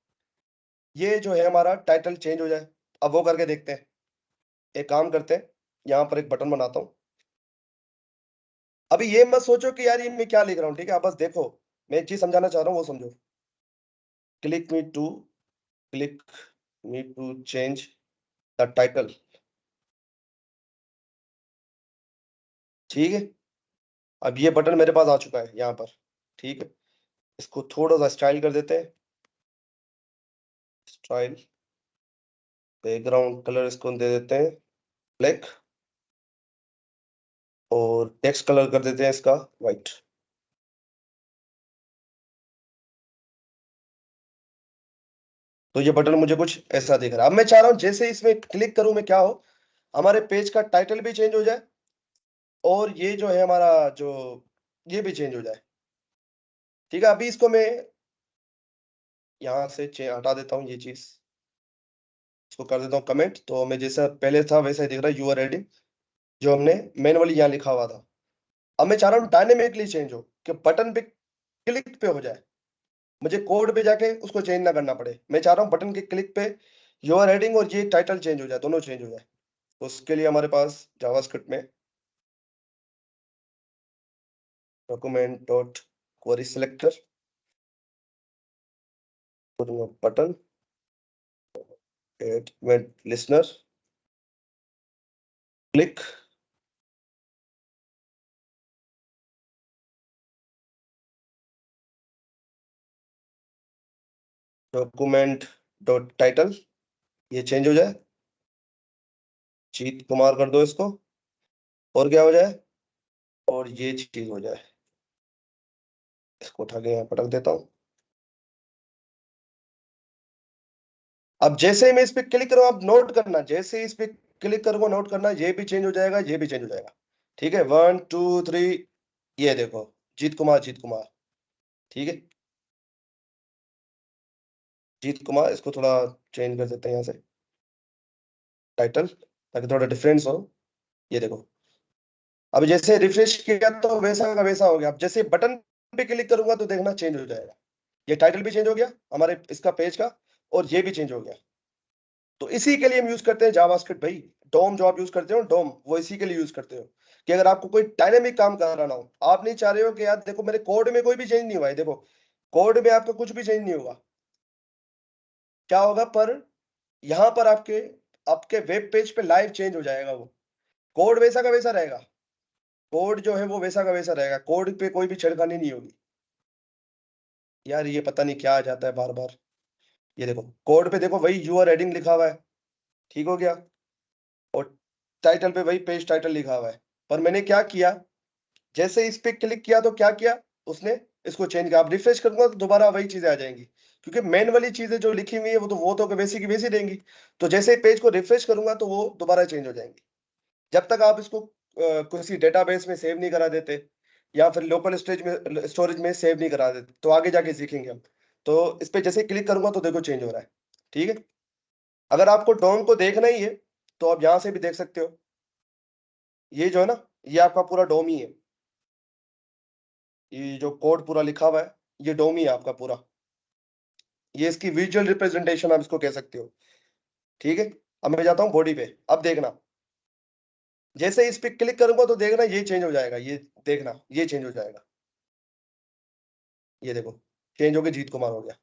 Speaker 1: ये जो है हमारा टाइटल चेंज हो जाए। अब वो करके देखते हैं। एक काम करते हैं, यहाँ पर एक बटन बनाता हूँ। अभी ये मत सोचो कि यार ये मैं क्या लिख रहा हूँ, ठीक है, आप बस देखो, मैं एक चीज समझाना चाह रहा हूँ वो समझो। Click me to click me to change the title. ठीक है, अब ये बटन मेरे पास आ चुका है यहाँ पर। ठीक है, इसको थोड़ा सा स्टाइल कर देते हैं, स्टाइल, बैकग्राउंड कलर इसको दे देते हैं ब्लैक, और टेक्स्ट कलर कर देते हैं इसका व्हाइट। तो ये बटन मुझे कुछ ऐसा दिख रहा है। अब मैं चाह रहा हूँ जैसे इसमें क्लिक करूं मैं, क्या हो, हमारे पेज का टाइटल भी चेंज हो जाए, और ये जो है हमारा जो ये भी चेंज हो जाए। ठीक है, अभी इसको मैं यहाँ से हटा देता हूँ ये चीज, इसको कर देता हूँ कमेंट। तो मैं जैसा पहले था वैसा ही दिख रहा है यूआर हेडिंग, जो हमने मैनुअली यहाँ लिखा हुआ था। अब मैं चाह रहा हूँ डायनेमिकली चेंज हो, कि बटन पे क्लिक पे हो जाए, मुझे कोड पे जाके उसको चेंज ना करना पड़े। मैं चाह रहा हूँ बटन के क्लिक पे यूआर हेडिंग और ये टाइटल चेंज हो जाए, दोनों चेंज हो जाए। तो उसके लिए हमारे पास जावास्क्रिप्ट में document dot query selector, button event listener, click, document dot title, ये चेंज हो जाए, जीत कुमार कर दो इसको, और क्या हो जाए, और ये चीज हो जाए। इसको उठा के यहाँ पटक देता हूँ। अब जैसे ही मैं इस पे क्लिक करूँ, आप नोट करना, जैसे ही इस पे क्लिक करूंगा नोट करना, ये भी चेंज हो जाएगा, ये भी चेंज हो जाएगा। ठीक है, 1 2 3, ये देखो जीत कुमार, जीत कुमार। ठीक है, जीत कुमार, इसको थोड़ा चेंज कर देते हैं यहाँ से टाइटल, ताकि थोड़ा डिफरेंस हो। ये देखो, अब जैसे रिफ्रेश किया तो वैसा का वैसा हो गया। अब जैसे बटन पे क्लिक करूंगा तो देखना चेंज हो जाएगा, ये टाइटल भी चेंज हो गया हमारे इसका पेज का, और ये भी चेंज हो गया। तो इसी के लिए हम यूज करते हैं जावास्क्रिप्ट भाई। डोम जो आप यूज करते हो डोम, वो इसी के लिए यूज करते हो, कि अगर आपको कोई डायनेमिक काम कराना हो, आप नहीं चाह रहे हो कि यार देखो मेरे कोड में कोई भी चेंज नहीं हुआ है, देखो कोड में आपका कुछ भी चेंज नहीं होगा, क्या होगा, पर यहाँ पर आपके आपके वेब पेज पे लाइव चेंज हो जाएगा, वो कोड वैसा का वैसा रहेगा, कोड जो है वो वैसा का वैसा रहेगा, कोड पे कोई भी छेड़खानी नहीं होगी। यार ये पता नहीं क्या आ जाता है बार बार। ये देखो कोड पे देखो वही यूआर हेडिंग लिखा हुआ है, ठीक हो गया, और टाइटल पे वही पेज टाइटल लिखा हुआ है, पर मैंने क्या किया, जैसे इस पे क्लिक किया तो क्या किया उसने, इसको चेंज किया। आप रिफ्रेश करूंगा तो दोबारा वही चीजें आ जाएंगी, क्योंकि मेन वाली चीजें जो लिखी हुई है वो तो वैसी की वैसी रहेंगी। तो जैसे पेज को रिफ्रेश करूंगा तो वो दोबारा चेंज हो जाएंगी, जब तक आप इसको किसी डेटाबेस में सेव नहीं करा देते, या फिर लोकल स्टोरेज में सेव नहीं करा देते, तो आगे जाके सीखेंगे हम। तो इस पे जैसे क्लिक करूंगा तो देखो चेंज हो रहा है। ठीक है, अगर आपको डोम को देखना ही है तो आप यहाँ से भी देख सकते हो, ये जो है ना, ये आपका पूरा डोम ही है, ये जो कोड पूरा लिखा हुआ है ये डोम ही है आपका पूरा, ये इसकी विजुअल रिप्रेजेंटेशन आप इसको कह सकते हो। ठीक है, अब मैं जाता हूँ बॉडी पे। अब देखना, जैसे इस पे क्लिक करूंगा तो देखना ये चेंज हो जाएगा, ये देखना ये चेंज हो जाएगा। ये देखो चेंज हो गया, जीत कुमार हो गया।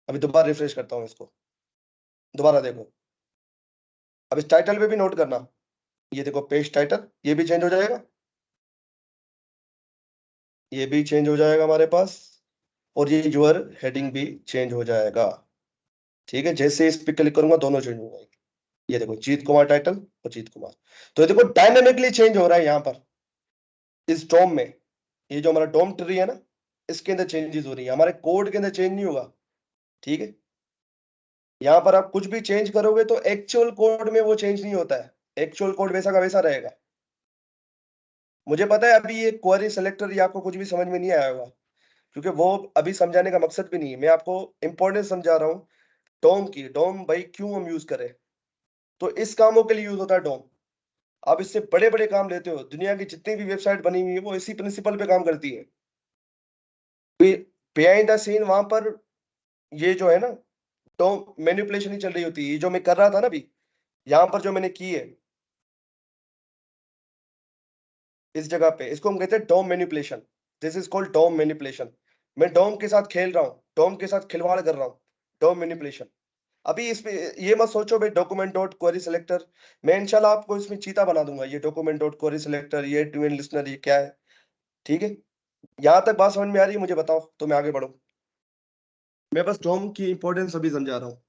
Speaker 1: अभी दोबारा रिफ्रेश करता हूँ इसको, दोबारा देखो। अब इस टाइटल पे भी नोट करना, ये देखो पेज टाइटल, ये भी चेंज हो जाएगा, ये भी चेंज हो जाएगा हमारे पास, और ये यूर हेडिंग भी चेंज हो जाएगा। ठीक है, जैसे इस पे क्लिक करूंगा दोनों चेंज हो जाएंगे। ये देखो जीत कुमार टाइटल और जीत कुमार। तो ये देखो डायनेमिकली चेंज हो रहा है यहाँ पर इस डोम में। ये जो हमारा डोम ट्री है ना, इसके अंदर चेंजेस हो रही है, हमारे कोड के अंदर चेंज नहीं होगा। ठीक है, यहाँ पर आप कुछ भी चेंज करोगे तो एक्चुअल कोड में वो चेंज नहीं होता है, एक्चुअल कोड वैसा का वैसा रहेगा। मुझे पता है अभी ये क्वेरी सेलेक्टर ये आपको कुछ भी समझ में नहीं आया होगा, क्योंकि वो अभी समझाने का मकसद भी नहीं है, मैं आपको इंपॉर्टेंस समझा रहा हूँ डोम की। डोम भाई क्यों हम यूज करें, तो इस कामों के लिए यूज होता है डोम। आप इससे बड़े बड़े काम लेते हो, दुनिया की जितनी भी वेबसाइट बनी हुई है वो इसी प्रिंसिपल पे काम करती है। बिहाइंड द सीन वहां पर ये जो है ना डोम मैनिपुलेशन ही चल रही होती है। ये जो मैं कर रहा था ना अभी यहाँ पर जो मैंने की है इस जगह पे, इसको हम कहते हैं DOM manipulation. This is called DOM manipulation. मैं डोम के साथ खेल रहा हूँ, डोम के साथ खिलवाड़ कर रहा हूँ, डोम मैनिपुलेशन। अभी इसमें ये मत सोचो भाई डॉक्यूमेंट डॉट क्वेरी सिलेक्टर, मैं इंशाल्लाह आपको इसमें चीता बना दूंगा। ये डॉक्यूमेंट डॉट क्वेरी सिलेक्टर, ये ट्यून लिस्नर, ये क्या है। ठीक है, यहाँ तक बात समझ में आ रही है, मुझे बताओ तो मैं आगे बढ़ूं। मैं बस डोम की इंपॉर्टेंस अभी समझा रहा हूँ।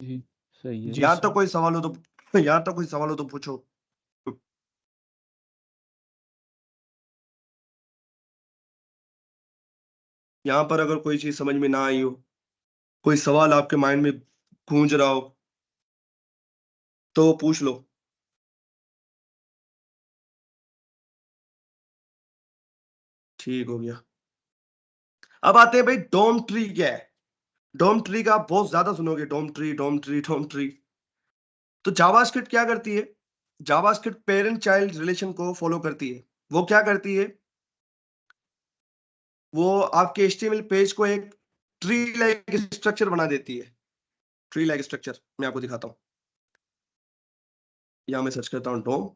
Speaker 4: जी सही है।
Speaker 1: यहाँ तक कोई सवाल हो तो, यहाँ तक कोई सवाल हो तो पूछो। यहाँ पर अगर कोई चीज समझ में ना आई हो, कोई सवाल आपके माइंड में गूंज रहा हो तो पूछ लो। ठीक हो गया। अब आते हैं भाई डोम ट्री क्या है। डोम ट्री का आप बहुत ज्यादा सुनोगे, डोम ट्री डोम ट्री डोम ट्री। तो जावास्क्रिप्ट क्या करती है, जावास्क्रिप्ट पेरेंट चाइल्ड रिलेशन को फॉलो करती है। वो क्या करती है, वो आपके एचटीएमएल पेज को एक ट्री लाइक स्ट्रक्चर बना देती है। ट्री लाइक स्ट्रक्चर मैं आपको दिखाता हूं। यहां मैं सर्च करता हूं डोम।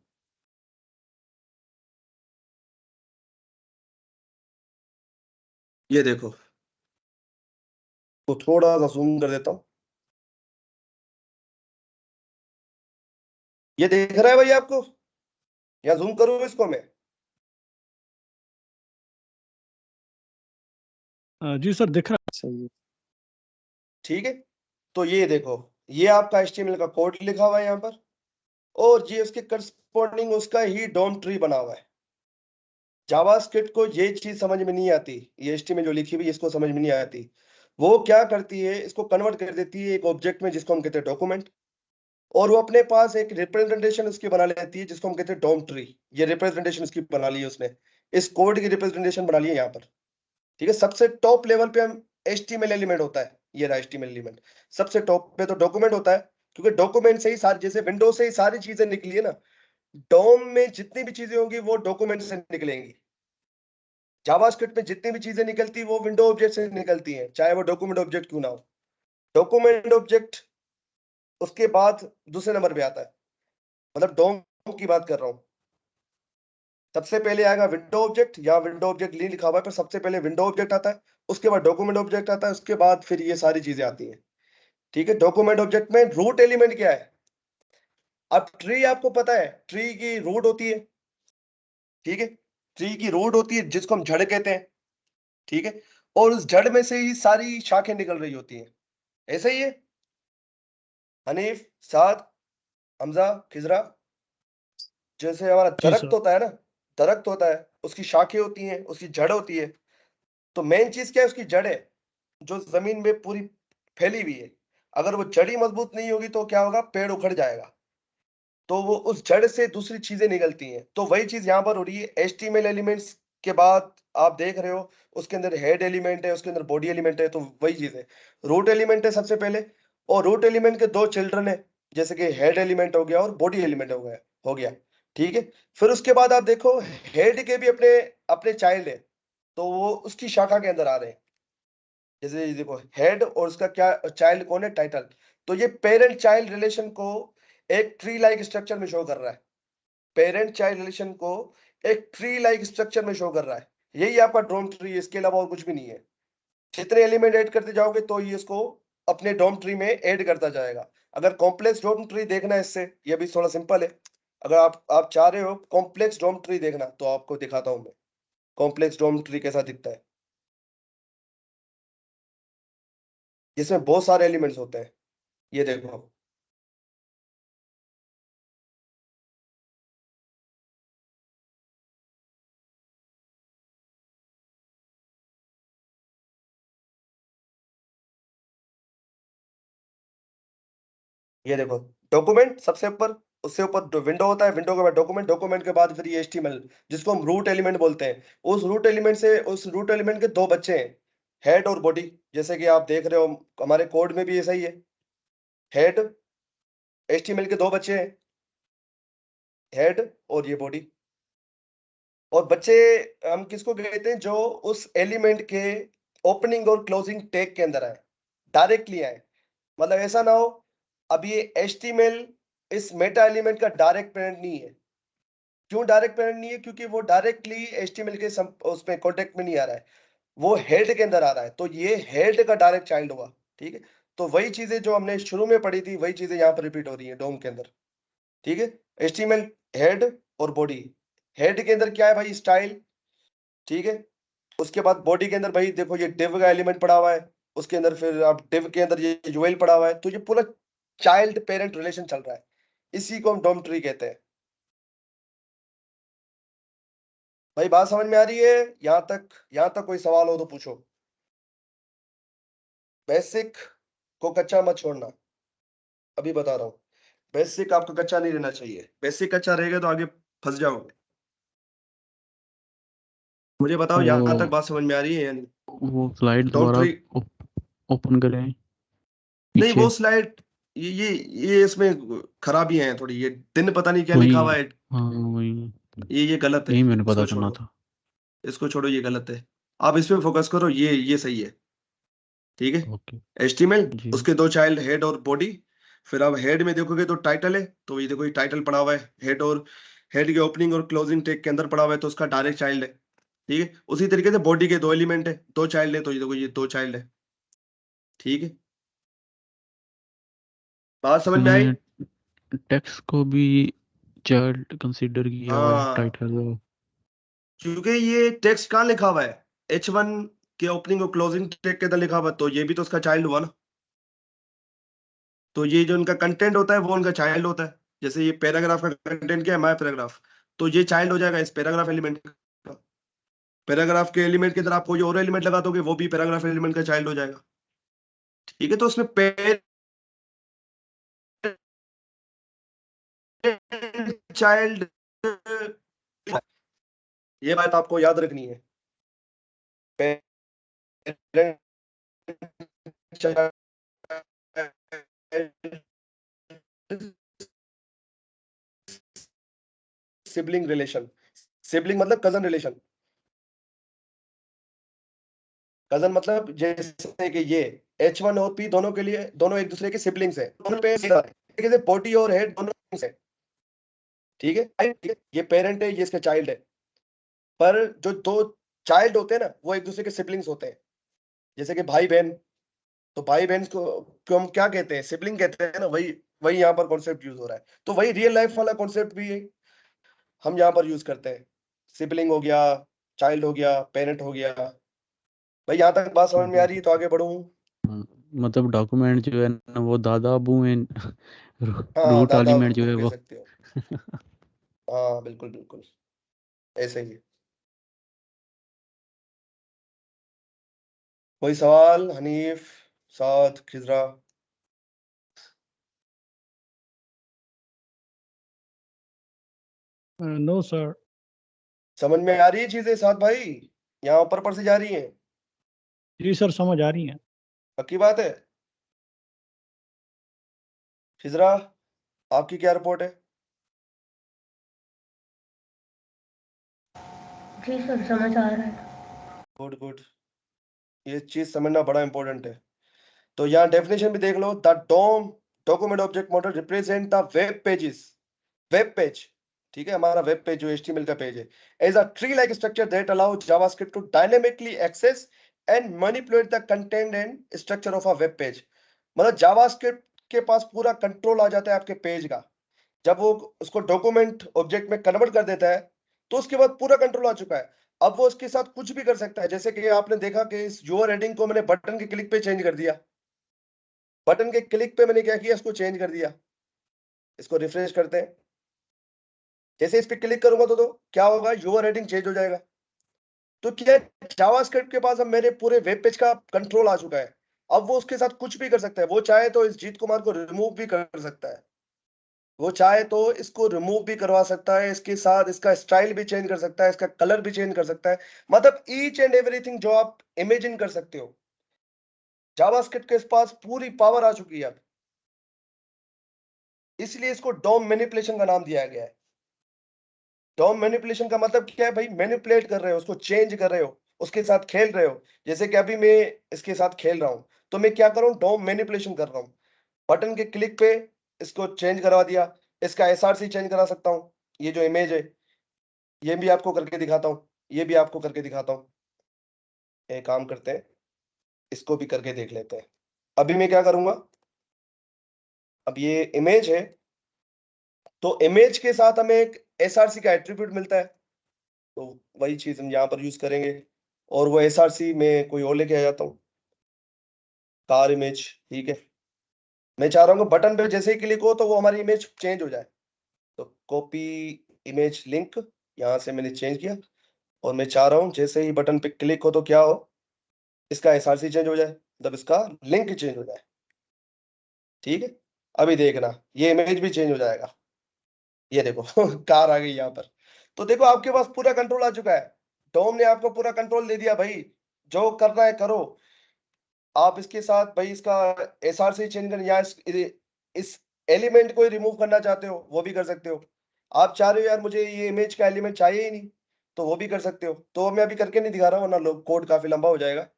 Speaker 1: ये देखो, तो थोड़ा सा जूम कर देता हूं। ये देख रहा है भाई आपको, या जूम करूं इसको मैं?
Speaker 2: जी सर दिख रहा
Speaker 3: सही है।
Speaker 1: ठीक है, तो ये देखो, ये आपका एचटीएमएल का कोड लिखा हुआ है यहाँ पर, और ये उसके करस्पॉन्डिंग उसका ही डोम ट्री बना हुआ है। जावास्क्रिप्ट को ये चीज समझ में नहीं आती, ये एचटीएमएल जो लिखी हुई इसको समझ में नहीं आती। वो क्या करती है, इसको कन्वर्ट कर देती है एक ऑब्जेक्ट में जिसको हम कहते हैं डॉक्यूमेंट, और वो अपने पास एक रिप्रेजेंटेशन उसकी बना लेती है जिसको हम कहते हैं डोम ट्री। ये रिप्रेजेंटेशन उसकी बना ली है उसने, इस कोड की रिप्रेजेंटेशन बना ली है यहाँ पर। ठीक है, सबसे टॉप लेवल पे हम एचटीएमएल एलिमेंट होता है, ये रहा एचटीएमएल एलिमेंट। सबसे टॉप पे तो डॉक्यूमेंट होता है, क्योंकि डॉक्यूमेंट से ही सारी, जैसे विंडोज से ही सारी चीजें निकली है ना, डोम में जितनी भी चीजें होंगी वो डॉक्यूमेंट से निकलेंगी। जावास्क्रिप्ट में जितनी भी चीजें निकलती वो विंडो ऑब्जेक्ट से निकलती हैं, चाहे वो डॉक्यूमेंट ऑब्जेक्ट क्यों ना हो। डॉक्यूमेंट ऑब्जेक्ट उसके बाद दूसरे नंबर पे आता है, मतलब डोम की बात कर रहा हूँ। सबसे पहले आएगा विंडो ऑब्जेक्ट, या विंडो ऑब्जेक्ट नहीं लिखा हुआ है पर सबसे पहले विंडो ऑब्जेक्ट आता है, उसके बाद डॉक्यूमेंट ऑब्जेक्ट आता है, उसके बाद फिर ये सारी चीजें आती हैं। ठीक है, डॉक्यूमेंट ऑब्जेक्ट में रूट एलिमेंट क्या है। अब ट्री आपको पता है, ट्री की रूट होती है। ठीक है, ट्री की रूट होती है जिसको हम जड़ कहते हैं। ठीक है, और उस जड़ में से ही सारी शाखें निकल रही होती हैं, ऐसा ही है। हनीफ, साद, हमजा, खिजरा, जैसे हमारा
Speaker 2: जी
Speaker 1: दरख्त
Speaker 2: सर।
Speaker 1: होता है ना, दरख्त होता है, उसकी शाखें होती हैं, उसकी जड़ होती है। तो मेन चीज क्या है, उसकी जड़ है जो जमीन में पूरी फैली हुई है। अगर वो जड़ ही मजबूत नहीं होगी तो क्या होगा, पेड़ उखड़ जाएगा। तो वो उस जड़ से दूसरी चीजें निकलती हैं। तो वही चीज यहाँ पर हो रही है एचटीएमएल एलिमेंट्स के बाद। आप देख रहे हो उसके अंदर हेड एलिमेंट है, उसके अंदर बॉडी एलिमेंट है, तो वही चीज है। रूट एलिमेंट है सबसे पहले, और रूट एलिमेंट के दो चिल्ड्रन है, जैसे कि हेड एलिमेंट हो गया और बॉडी एलिमेंट हो गया। ठीक है, फिर उसके बाद आप देखो हेड के भी अपने अपने चाइल्ड है, तो वो उसकी शाखा के अंदर आ रहे हैं। जैसे ये देखो हेड और उसका क्या चाइल्ड कौन है, टाइटल। तो ये पेरेंट चाइल्ड रिलेशन को एक ट्री लाइक स्ट्रक्चर में शो कर रहा है। पेरेंट चाइल्ड रिलेशन को एक ट्री लाइक स्ट्रक्चर में शो कर रहा है। यही आपका डोम ट्री, इसके अलावा और कुछ भी नहीं है। जितने एलिमेंट ऐड करते जाओगे तो ये इसको अपने डोम ट्री में ऐड करता जाएगा। अगर कॉम्प्लेक्स डोम ट्री देखना है इससे, ये भी थोड़ा सिंपल है। अगर आप चाह रहे हो कॉम्प्लेक्स डोम ट्री देखना तो आपको दिखाता हूं मैं कॉम्प्लेक्स डोम ट्री कैसा दिखता है। इसमें बहुत सारे एलिमेंट्स होते हैं। ये देखो ये देखो डॉक्यूमेंट सबसे ऊपर, उससे ऊपर विंडो होता है, विंडो के बाद डॉक्यूमेंट, डॉक्यूमेंट के बाद फिर ये HTML जिसको हम रूट एलिमेंट बोलते हैं। उस रूट एलिमेंट के दो बच्चे हैं, हेड और बॉडी। जैसे कि आप देख रहे हो हमारे कोड में भी ऐसा ही है, हेड HTML के दो बच्चे हैं, हेड और ये बॉडी। और बच्चे हम किसको कहते हैं, जो उस एलिमेंट के ओपनिंग और क्लोजिंग टैग के अंदर आए, डायरेक्टली आए। मतलब ऐसा ना हो, अब ये HTML इस मेटा एलिमेंट का डायरेक्ट पेरेंट नहीं है। क्यों डायरेक्ट पेरेंट नहीं है? क्योंकि वो डायरेक्टली HTML के उसमें कॉन्टेक्ट में नहीं आ रहा है, वो हेड के अंदर आ रहा है। तो ये हेड का डायरेक्ट चाइल्ड हुआ। ठीक है, तो वही चीजें जो हमने शुरू में पढ़ी थी वही चीजें यहाँ पर रिपीट हो रही है डोम के अंदर। ठीक है, HTML हेड और बॉडी। हेड के अंदर क्या है भाई, स्टाइल। ठीक है, उसके बाद बॉडी के अंदर भाई देखो ये डिव का एलिमेंट पड़ा हुआ है, उसके अंदर फिर आप डिव के अंदर ये यूएल पड़ा हुआ है। तो ये पूरा चाइल्ड पेरेंट रिलेशन चल रहा है, इसी को हम डोम ट्री कहते हैं। भाई बात समझ में आ रही है? यहाँ तक कोई सवाल हो तो पूछो। बेसिक को कच्चा मत छोड़ना, अभी बता रहा हूँ। बेसिक आपका कच्चा नहीं रहना चाहिए, बेसिक कच्चा रहेगा तो आगे फंस जाओगे। मुझे बताओ यहाँ तक
Speaker 4: वो
Speaker 1: बात समझ में आ रही है या नहीं?
Speaker 4: वो स्लाइड
Speaker 1: डोम
Speaker 4: दोबारा
Speaker 1: ट्री
Speaker 4: ओपन करें
Speaker 1: नहीं,
Speaker 4: पीछे।
Speaker 1: वो स्लाइड ये इसमें खराबियां हैं थोड़ी। ये दिन पता नहीं क्या लिखा
Speaker 4: वही,
Speaker 1: हुआ है,
Speaker 4: हाँ वही,
Speaker 1: ये गलत है।
Speaker 4: यही मैंने पता
Speaker 1: इसको
Speaker 4: करना
Speaker 1: छोड़ो,
Speaker 4: था।
Speaker 1: इसको छोड़ो, ये गलत है। आप इस पे फोकस करो, ये सही है। ठीक है,
Speaker 4: ओके
Speaker 1: HTML
Speaker 4: जी।
Speaker 1: उसके दो चाइल्ड हेड और बॉडी। फिर आप हेड में देखोगे तो टाइटल है, तो ये देखो ये टाइटल पड़ा हुआ है हेड, और हेड के ओपनिंग और क्लोजिंग टैग के अंदर पड़ा हुआ है, तो उसका डायरेक्ट चाइल्ड है। ठीक है, उसी तरीके से बॉडी के दो एलिमेंट है, दो चाइल्ड है, तो ये देखो ये दो चाइल्ड है। ठीक है, बात समझ में आई?
Speaker 4: इसमें टेक्स्ट को भी चाइल्ड कंसीडर किया हुआ है,
Speaker 1: हाँ,
Speaker 4: टाइटल।
Speaker 1: क्योंकि ये टेक्स्ट कहाँ लिखा हुआ है, H1 के ओपनिंग और क्लोजिंग टैग के अंदर लिखा हुआ है, तो ये भी तो उसका चाइल्ड हुआ ना। तो ये जो इनका कंटेंट होता है वो उनका चाइल्ड होता है। जैसे ये पैराग्राफ का कंटेंट क्या है, माय पैराग्राफ, तो ये चाइल्ड हो जाएगा इस पैराग्राफ एलिमेंट का। पैराग्राफ के एलिमेंट की तरह आप कोई और एलिमेंट लगा दोगे, वो भी पैराग्राफ एलिमेंट का चाइल्ड हो जाएगा। ठीक है, तो उसमें चाइल्ड, ये बात आपको याद रखनी है। पेरेंट सिबलिंग रिलेशन, सिबलिंग मतलब कजन रिलेशन। कजन मतलब जैसे कि ये H1 और P दोनों के लिए, दोनों एक दूसरे के सिबलिंग्स हैं, दोनों पे जैसे बॉडी और हेड दोनों siblings हैं। ठीक है, ये पेरेंट है, ये इसका चाइल्ड है। पर जो दो चाइल्ड होते हैं ना, वो एक दूसरे के सिबलिंग्स होते हैं। जैसे कि भाई बहन, तो भाई बहन को हम क्या कहते हैं, सिबलिंग कहते हैं ना। वही वही यहाँ पर कॉन्सेप्ट यूज हो रहा है। तो वही रियल लाइफ वाला कॉन्सेप्ट भी हम यहाँ पर यूज करते हैं। सिबलिंग हो गया, चाइल्ड हो गया, पेरेंट हो गया। भाई यहाँ तक बात समझ में आ रही है तो आगे बढ़ूं?
Speaker 4: हाँ, मतलब डॉक्यूमेंट जो है ना वो दादा अबू हैं,
Speaker 1: हाँ,
Speaker 4: रूट
Speaker 1: दादा
Speaker 4: एलिमेंट जो
Speaker 1: तुम
Speaker 4: है
Speaker 1: कह
Speaker 4: वो।
Speaker 1: सकते हो। हाँ बिल्कुल बिल्कुल, ऐसे ही है। कोई सवाल हनीफ, साद, खिजरा?
Speaker 2: No sir.
Speaker 1: समझ में आ रही है चीजें साथ भाई? यहाँ ऊपर से जा रही हैं?
Speaker 2: जी सर, समझ आ रही हैं।
Speaker 1: पक्की बात है? खिजरा, आपकी क्या रिपोर्ट है?
Speaker 5: जी सर, समझ आ रहा है।
Speaker 1: Good good. ये चीज समझना बड़ा इंपॉर्टेंट है। तो यहाँ डेफिनेशन भी देख लो, the DOM document object model represent the web pages, web page, ठीक है, हमारा वेब पेज जो HTML का पेज है, as a tree like structure that allow JavaScript to dynamically access and manipulate the content and structure of a web page. मतलब JavaScript के पास पूरा कंट्रोल आ जाता है आपके पेज का। जब वो उसको डॉक्यूमेंट ऑब्जेक्ट में कन्वर्ट कर देता है तो उसके बाद पूरा कंट्रोल आ चुका है। अब वो उसके साथ कुछ भी कर सकता है। जैसे कि आपने देखा कि इस यूआर हेडिंग को मैंने बटन के क्लिक पे चेंज कर दिया, बटन के क्लिक पे मैंने क्या किया, इसको चेंज कर दिया। इसको रिफ्रेश करते हैं, जैसे इस पे क्लिक करूंगा तो क्या होगा, यूआर हेडिंग चेंज हो जाएगा। तो क्या जावास्क्रिप्ट के पास अब मेरे पूरे वेब पेज का कंट्रोल आ चुका है। अब वो उसके साथ कुछ भी कर सकता है। वो चाहे तो इस जीत कुमार को रिमूव भी कर सकता है, वो चाहे तो इसको रिमूव भी करवा सकता है, इसके साथ इसका स्टाइल भी चेंज कर सकता है, इसका कलर भी चेंज कर सकता है। मतलब ईच एंड एवरीथिंग जो आप इमेजिन कर सकते हो, जावास्क्रिप्ट के पास पूरी पावर आ चुकी है अब। इसलिए इसको डॉम मैनिपुलेशन का नाम दिया गया है। डॉम मैनिपुलेशन का मतलब क्या है भाई, मैनिपुलेट कर रहे हो, उसको चेंज कर रहे हो, उसके साथ खेल रहे हो। जैसे कि अभी मैं इसके साथ खेल रहा हूं, तो मैं क्या कर रहा हूं, डॉम मैनिपुलेशन कर रहा हूं। बटन के क्लिक पे इसको चेंज करवा दिया, इसका SRC चेंज करा सकता हूं। ये जो इमेज है ये भी आपको करके दिखाता हूँ, ये भी आपको करके दिखाता हूँ। एक काम करते हैं, इसको भी करके देख लेते हैं। अभी मैं क्या करूंगा, अब ये इमेज है, तो इमेज के साथ हमें एक SRC का एट्रीब्यूट मिलता है, तो वही चीज हम यहाँ पर यूज करेंगे। और वो SRC में कोई और लेके आ जाता हूँ, कार इमेज, ठीक है। मैं चाह रहा हूँ बटन पे जैसे ही क्लिक हो तो वो हमारी इमेज चेंज हो जाए। तो कॉपी इमेज लिंक, यहाँ से मैंने चेंज किया, और मैं चाह रहा हूँ जैसे ही बटन पे क्लिक हो तो क्या हो, इसका SRC चेंज हो जाए, मतलब इसका लिंक चेंज हो जाए, ठीक है। अभी देखना ये इमेज भी चेंज हो जाएगा। ये देखो कार आ गई यहाँ पर। तो देखो आपके पास पूरा कंट्रोल आ चुका है, डोम ने आपको पूरा कंट्रोल दे दिया भाई। जो करना है करो। आप इसके साथ भाई इसका SRC चेंज कर, या इस एलिमेंट को रिमूव करना चाहते हो वो भी कर सकते हो। आप चाह रहे हो यार मुझे ये इमेज का एलिमेंट चाहिए ही नहीं, तो वो भी कर सकते हो। तो मैं अभी करके नहीं दिखा रहा हूँ, वरना लोग कोड काफी लंबा हो जाएगा,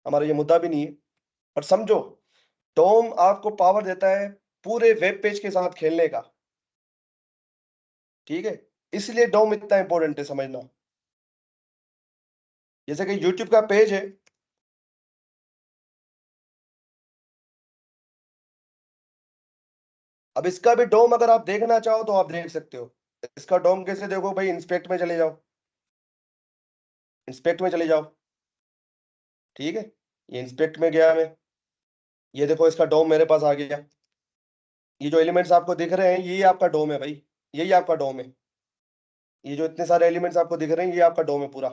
Speaker 1: हमारा ये मुद्दा भी नहीं है। पर समझो, डोम आपको पावर देता है पूरे वेब पेज के साथ खेलने का, ठीक है। इसलिए डोम इतना इंपॉर्टेंट है समझना। जैसे कि यूट्यूब का पेज है, अब इसका भी डोम अगर आप देखना चाहो तो आप देख सकते हो। इसका डोम कैसे देखो भाई, इंस्पेक्ट में चले जाओ, इंस्पेक्ट में चले जाओ, ठीक है। ये इंस्पेक्ट में गया मैं, ये देखो इसका डोम मेरे पास आ गया। ये जो एलिमेंट्स आपको दिख रहे हैं ये आपका डोम है भाई, यही आपका डोम है। ये जो इतने सारे एलिमेंट्स आपको दिख रहे हैं ये आपका डोम है पूरा।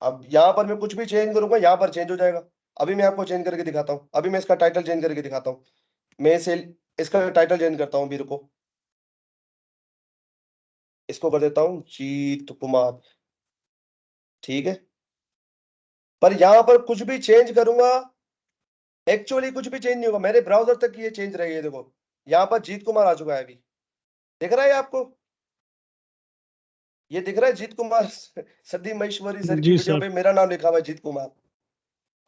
Speaker 1: अब यहाँ पर मैं कुछ भी चेंज करूंगा यहाँ पर चेंज हो जाएगा। अभी मैं आपको चेंज करके दिखाता हूँ, अभी मैं इसका टाइटल चेंज करके दिखाता हूँ। मैं इसे इसका टाइटल चेंज करता हूँ, अभी रुको, इसको कर देता हूँ जीत कुमार, ठीक है। पर यहाँ पर कुछ भी चेंज करूंगा, एक्चुअली कुछ भी चेंज नहीं होगा, मेरे ब्राउजर तक ये चेंज रहेगी। ये देखो यहाँ पर जीत कुमार आ चुका है, अभी दिख रहा है आपको, ये दिख रहा है जीत कुमार सदी महेश्वरी सर की
Speaker 2: जी
Speaker 1: वीडियो
Speaker 2: सर।
Speaker 1: पे मेरा नाम लिखा हुआ है जीत कुमार।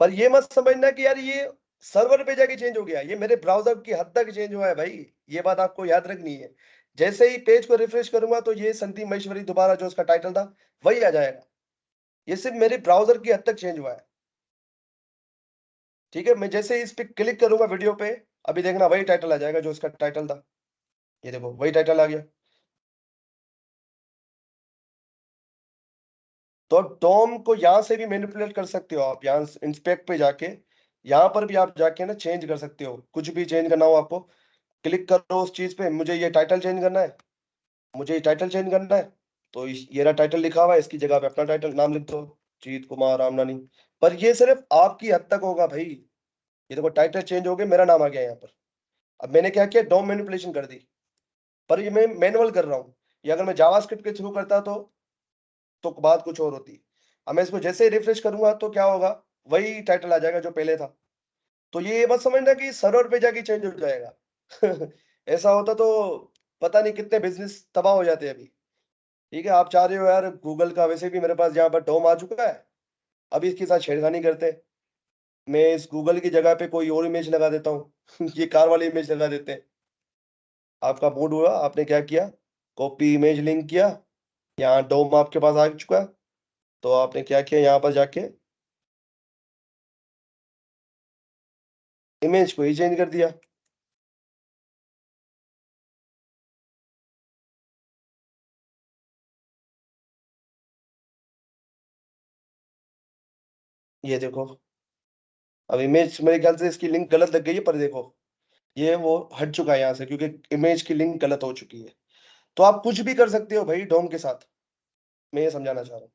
Speaker 1: पर ये मत समझना कि यार ये सर्वर पे जाके चेंज हो गया, ये मेरे ब्राउजर की हद तक चेंज हुआ है भाई, ये बात आपको याद रखनी है। जैसे ही पेज को रिफ्रेश करूंगा तो ये संदीप महेश्वरी दोबारा जो उसका टाइटल था वही आ जाएगा। ये सिर्फ मेरे ब्राउजर की हद तक चेंज हुआ है, ठीक है। मैं जैसे ही इस पे क्लिक करूंगा वीडियो पे, अभी देखना वही टाइटल आ जाएगा जो इसका टाइटल था। ये देखो वही टाइटल आ गया। तो डोम को यहां से भी मैनिपुलेट कर सकते हो आप, यहाँ इंस्पेक्ट पे जाके यहाँ पर भी आप जाके ना चेंज कर सकते हो। कुछ भी चेंज करना हो आपको, क्लिक करो उस चीज पे, मुझे ये टाइटल चेंज करना है, मुझे ये टाइटल चेंज करना है, तो ये रहा टाइटल लिखा हुआ है, इसकी जगह पे अपना टाइटल नाम लिख दो, जीत कुमार रामनानी। पर ये सिर्फ आपकी हद तक होगा भाई। ये देखो टाइटल चेंज हो गया, मेरा नाम आ गया यहाँ पर। अब मैंने क्या किया, डोम मैनिपुलेशन कर दी, पर ये मैं मैनुअल कर रहा हूँ। ये अगर मैं जावास्क्रिप्ट के थ्रू करता तो बात कुछ और होती। अब मैं इसको जैसे ही रिफ्रेश करूंगा तो क्या होगा, वही टाइटल आ जाएगा जो पहले था। तो ये मत समझना कि सर्वर पे जाके चेंज हो जाएगा ऐसा होता तो पता नहीं कितने बिजनेस तबाह हो जाते अभी, ठीक है। आप चाह रहे हो यार गूगल का, वैसे भी मेरे पास यहाँ पर डोम आ चुका है, अब इसके साथ छेड़खानी करते हैं। मैं इस गूगल की जगह पे कोई और इमेज लगा देता हूँ ये कार वाली इमेज लगा देते हैं। आपका मूड हुआ, आपने क्या किया, कॉपी इमेज लिंक किया, यहाँ डोम आपके पास आ चुका, तो आपने क्या किया, यहाँ पर जाके इमेज को ही चेंज कर दिया। ये देखो, अब इमेज मेरे ख्याल से इसकी लिंक गलत लग गई है, पर देखो ये वो हट चुका है यहाँ से, क्योंकि इमेज की लिंक गलत हो चुकी है। तो आप कुछ भी कर सकते हो भाई डोम के साथ, मैं ये समझाना चाह रहा हूँ।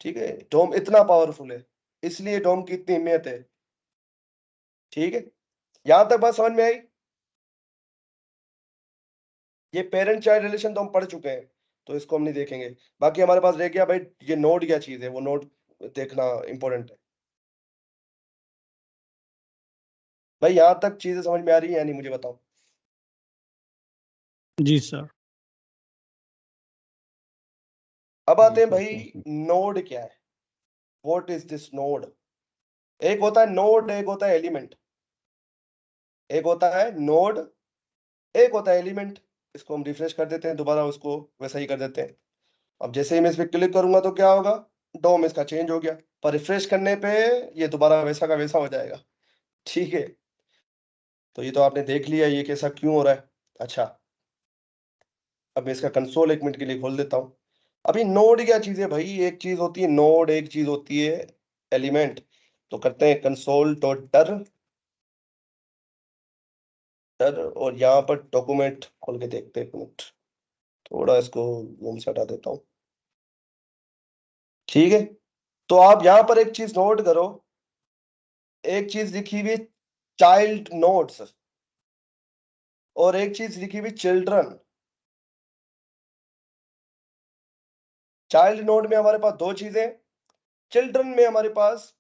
Speaker 1: ठीक है, डोम इतना पावरफुल है, इसलिए डोम की इतनी अहमियत है। ठीक है, यहां तक बात समझ में आई। ये पेरेंट चाइल्ड रिलेशन तो हम पढ़ चुके हैं, तो इसको हम नहीं देखेंगे। बाकी हमारे पास रह गया भाई ये नोड क्या चीज है, वो नोड देखना इंपॉर्टेंट है। भाई यहां तक चीजें समझ में आ रही है या नहीं, मुझे बताओ।
Speaker 2: जी सर।
Speaker 1: अब आते हैं
Speaker 3: जी सर,
Speaker 1: भाई नोड क्या है, व्हाट इज दिस नोड। एक होता है नोड, एक होता है एलिमेंट। एक होता है नोड, एक होता है एलिमेंट। इसको हम रिफ्रेश कर देते हैं, दोबारा उसको वैसा ही कर देते हैं। अब जैसे ही मैं इस पर क्लिक करूंगा तो क्या होगा, डोम इसका चेंज हो गया, पर रिफ्रेश करने पे ये दोबारा वैसा का वैसा हो जाएगा। ठीक है, तो ये तो आपने देख लिया ये कैसा क्यों हो रहा है। अच्छा, अब मैं इसका कंसोल एक मिनट के लिए खोल देता हूँ। अभी नोड क्या चीज है भाई, एक चीज होती है नोड, एक चीज होती है एलिमेंट। तो करते हैं कंसोल डॉट डर, और यहाँ पर डॉक्यूमेंट खोल के देखते हैं एक मिनट, थोड़ा इसको जूम से हटा देता हूँ। ठीक है, तो आप यहाँ पर एक चीज नोट करो, एक चीज लिखी हुई चाइल्ड नोट्स, और एक चीज लिखी हुई चिल्ड्रन। चाइल्ड नोड में हमारे पास दो चीजें, चिल्ड्रन में हमारे पास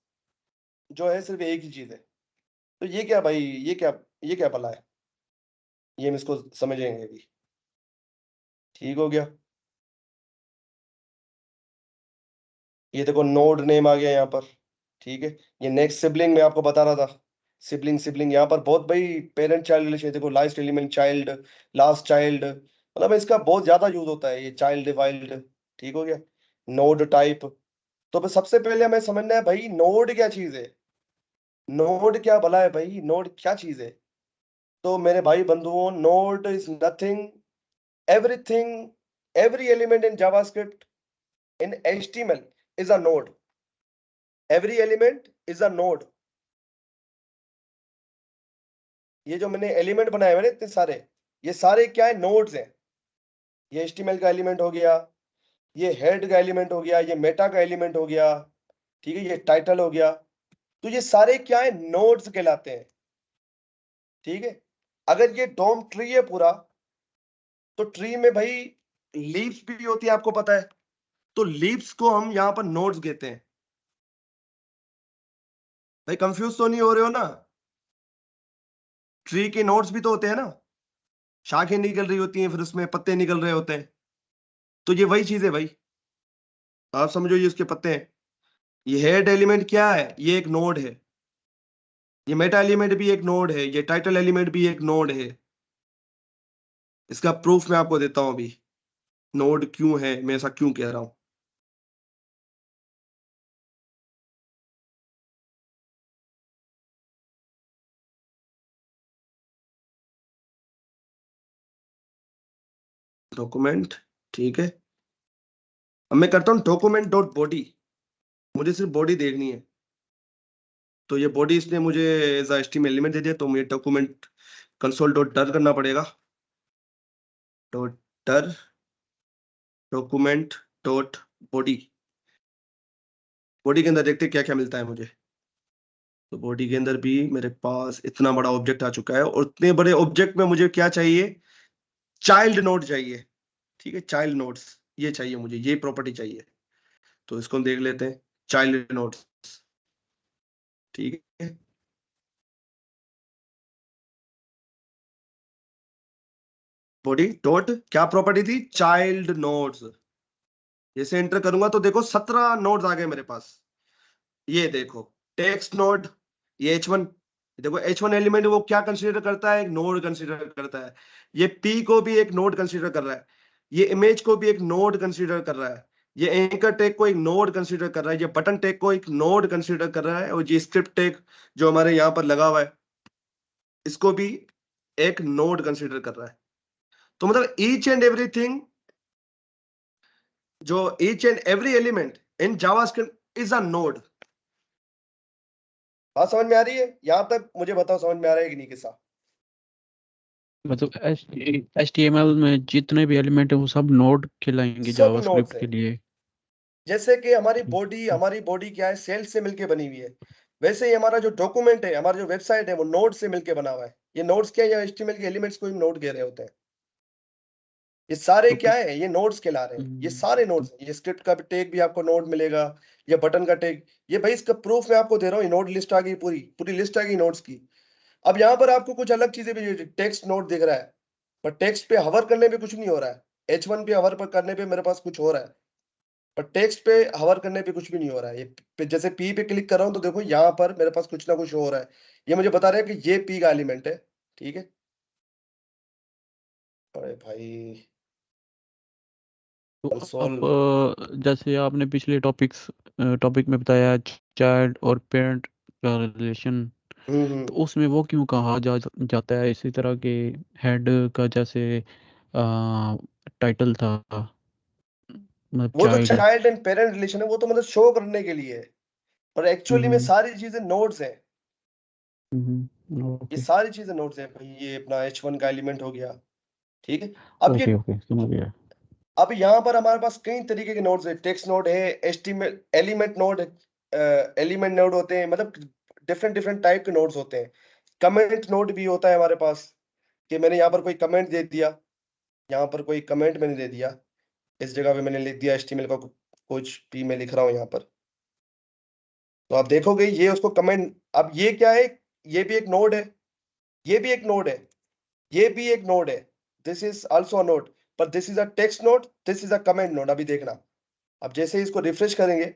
Speaker 1: जो है सिर्फ एक ही चीज है। तो ये क्या भाई, ये क्या भला है, ये हम इसको समझेंगे अभी। ठीक हो गया, ये देखो नोड नेम आ गया यहाँ पर। ठीक है, ये नेक्स्ट सिबलिंग मैं आपको बता रहा था, सिबलिंग सिबलिंग यहाँ पर बहुत भाई पेरेंट चाइल्ड रिलेशन। देखो last element child, last child, मतलब इसका बहुत ज्यादा यूज होता है ये चाइल्ड वाइल्ड। ठीक हो गया, नोड टाइप। तो बस सबसे पहले हमें समझना है भाई नोड क्या चीज है, नोड क्या भला है भाई, नोड क्या चीज है। तो मेरे भाई बंधुओं, node is nothing, everything, every element in JavaScript, in HTML is a node. Every element is a node. ये जो मैंने एलिमेंट बनाए हुए ना इतने सारे, ये सारे क्या है, नोड्स हैं। ये HTML का एलिमेंट हो गया, ये हेड का एलिमेंट हो गया, ये मेटा का एलिमेंट हो गया। ठीक है, ये टाइटल हो गया। तो ये सारे क्या है, नोड्स कहलाते हैं। ठीक है, अगर ये डोम ट्री है पूरा, तो ट्री में भाई लीव्स भी होती है, आपको पता है। तो लीव्स को हम यहाँ पर नोड्स कहते हैं। भाई कंफ्यूज तो नहीं हो रहे हो ना, ट्री के नोड्स भी तो होते हैं ना, शाखें निकल रही होती हैं, फिर उसमें पत्ते निकल रहे होते हैं। तो ये वही चीज है भाई, आप समझो ये उसके पत्ते हैं। ये हेड एलिमेंट क्या है, ये एक नोड है। ये मेटा एलिमेंट भी एक नोड है, ये टाइटल एलिमेंट भी एक नोड है। इसका प्रूफ मैं आपको देता हूं अभी, नोड क्यों है, मैं ऐसा क्यों कह रहा हूं। डॉक्यूमेंट, ठीक है, अब मैं करता हूँ डॉक्यूमेंट डॉट बॉडी, मुझे सिर्फ बॉडी देखनी है। तो ये बॉडी इसने मुझे एज HTML एलिमेंट दे दिया, तो मुझे डॉक्यूमेंट कंसोल डॉट डर करना पड़ेगा, डॉट डर डॉक्यूमेंट डॉट बॉडी। बॉडी के अंदर देखते हैं क्या क्या मिलता है मुझे। तो बॉडी के अंदर भी मेरे पास इतना बड़ा ऑब्जेक्ट आ चुका है, और इतने बड़े ऑब्जेक्ट में मुझे क्या चाहिए, चाइल्ड नोड चाहिए। ठीक है, चाइल्ड नोड्स ये चाहिए मुझे, ये प्रॉपर्टी चाहिए। तो इसको हम देख लेते हैं, चाइल्ड नोड्स। ठीक है, बॉडी डॉट क्या प्रॉपर्टी थी, चाइल्ड नोड्स। जैसे एंटर करूंगा तो देखो 17 नोड्स आ गए मेरे पास। ये देखो टेक्स्ट नोड, ये H1, देखो H1 एलिमेंट वो क्या कंसीडर करता है, एक नोड कंसीडर करता है। ये P को भी एक नोड कंसीडर कर रहा है, ये इमेज को भी एक नोड कंसीडर कर रहा है, ये एंकर टैग को एक नोड कंसीडर कर रहा है, ये बटन टैग को एक नोड कंसीडर कर रहा है, और ये स्क्रिप्ट टैग जो हमारे यहाँ पर लगा हुआ है इसको भी एक नोड कंसीडर कर रहा है। तो मतलब ईच एंड एवरीथिंग, जो each and every element in JavaScript is a node. बात समझ में आ रही है? यहां तक मुझे बताओ समझ में आ रहा है कि नहीं किस्सा?
Speaker 4: मतलब HTML में जितने भी एलिमेंट है वो सब नोड कहलाएंगे
Speaker 1: सब नोड्स
Speaker 4: जावास्क्रिप्ट
Speaker 1: है।
Speaker 4: के लिए।
Speaker 1: जैसे कि हमारी
Speaker 4: ठीक है।
Speaker 1: बॉडी क्या है, सेल से मिलके बनी हुई है, वैसे ही हमारा जो डॉक्यूमेंट है, हमारा जो वेबसाइट है, वो नोड से मिलके बना हुआ है। ये नोड्स क्या है, या HTML के एलिमेंट्स को ही नोड कह रहे होते हैं। ये सारे
Speaker 4: तो
Speaker 1: क्या है, ये नोड्स कहला रहे हैं, ये सारे नोड्स हैं। ये स्क्रिप्ट का टैग भी आपको नोड मिलेगा, ये बटन का टैग, ये भाई इसका प्रूफ मैं आपको दे रहा हूँ। ये नोड लिस्ट आ गई, पूरी पूरी लिस्ट आ गई नोड्स की। अब यहाँ पर आपको कुछ अलग चीजें भी, टेक्स्ट नोड दिख रहा है, पर टेक्स्ट पे हवर करने पे कुछ नहीं हो रहा है। H1 पे हवर पर करने पे मेरे पास कुछ हो रहा है, पर टेक्स्ट पे हवर करने पे कुछ भी नहीं हो रहा है। जैसे पी पे क्लिक कर रहा हूँ तो देखो यहाँ पर मेरे पास कुछ ना कुछ हो रहा है। ये मुझे बता रहा है कि ये पी का एलिमेंट है। ठीक है, अरे भाई
Speaker 4: तो
Speaker 1: कंसोल।
Speaker 4: जैसे आपने पिछले टॉपिक में बताया चाइल्ड और पेरेंट का रिलेशन, तो उसमें वो क्यों कहा जाता है इसी तरह के हेड का, जैसे टाइटल था, मतलब
Speaker 1: वो तो
Speaker 4: child.
Speaker 1: Child and parent relation है, वो तो मतलब शो करने के लिए है, और एक्चुअली में
Speaker 4: हम्म।
Speaker 1: सारी चीजें नोड्स हैं। ये
Speaker 4: ओके
Speaker 1: सारी चीजें नोड्स हैं भाई। ये अपना H1 का एलिमेंट हो गया। ठीक है, अब ये,
Speaker 4: ओके ओके समझ गया।
Speaker 1: अब यहाँ पर हमारे पास कई तरीके के नोड्स है। टेक्स्ट नोड है, estimate element node, element node होते हैं, मतलब डिफरेंट डिफरेंट टाइप के नोड्स होते हैं। कमेंट नोड भी होता है हमारे पास, कि मैंने यहाँ पर कोई कमेंट दे दिया, यहाँ पर कोई कमेंट मैंने दे दिया, इस जगह पे मैंने लिख दिया HTML का कुछ भी मैं लिख रहा हूँ यहाँ पर, तो आप देखोगे ये उसको कमेंट। अब ये क्या है, ये भी एक नोड है, ये भी एक नोड है, ये भी एक नोड है, this is also a node, पर this is a text node, this is a comment node. अभी देखना, अब जैसे ही इसको रिफ्रेश करेंगे,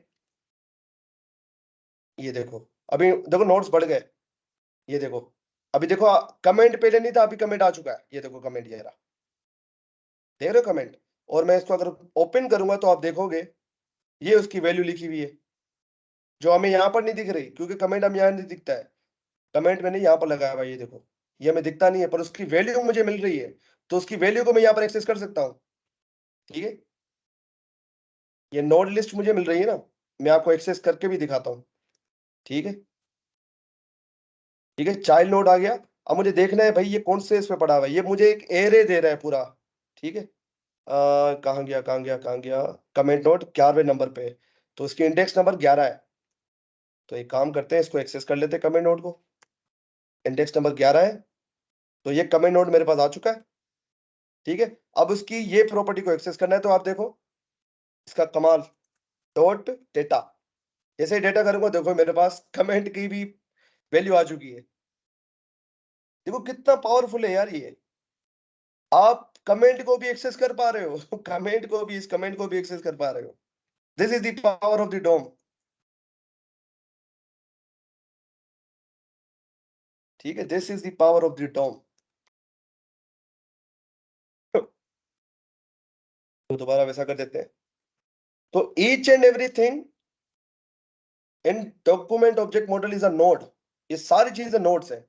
Speaker 1: ये देखो, अभी देखो नोट्स बढ़ गए। ये देखो, अभी देखो कमेंट पहले नहीं था, अभी कमेंट आ चुका है। ये देखो कमेंट, ये रहा, देख रहे हो कमेंट? और मैं इसको अगर ओपन करूंगा तो आप देखोगे ये उसकी वैल्यू लिखी हुई है, जो हमें यहाँ पर नहीं दिख रही, क्योंकि कमेंट हम यहाँ नहीं दिखता है। कमेंट मैंने यहाँ पर लगाया हुआ है, ये देखो, ये हमें दिखता नहीं है, पर उसकी वैल्यू मुझे मिल रही है, तो उसकी वैल्यू को मैं यहाँ पर एक्सेस कर सकता हूँ। ठीक है, ये नोड लिस्ट मुझे मिल रही है ना, मैं आपको एक्सेस करके भी दिखाता हूँ। ठीक है, ठीक है, चाइल्ड नोड आ गया। अब मुझे देखना है भाई ये कौन से इस पे पड़ा हुआ है, ये मुझे एक एरे दे रहा है पूरा। ठीक है, कहाँ गया कहाँ गया कहाँ गया, कमेंट नोड 11वें नंबर पे है, तो इसकी इंडेक्स नंबर 11 है। तो एक काम करते हैं, इसको एक्सेस कर लेते हैं कमेंट नोड को। इंडेक्स नंबर 11 है, तो ये कमेंट नोड मेरे पास आ चुका है। ठीक है, अब उसकी ये प्रॉपर्टी को एक्सेस करना है, तो आप देखो इसका कमाल, डॉट डेटा। जैसे ही डेटा करूंगा देखो मेरे पास कमेंट की भी वैल्यू आ चुकी है। देखो कितना पावरफुल है यार ये। आप कमेंट को भी एक्सेस कर पा रहे हो कमेंट को भी, इस कमेंट को भी एक्सेस कर पा रहे हो। This is the power of the DOM. ठीक है, this is the power of the DOM. तो दोबारा वैसा कर देते हैं। तो each and everything in document object model is a node. ये सारी चीजें नोड्स हैं।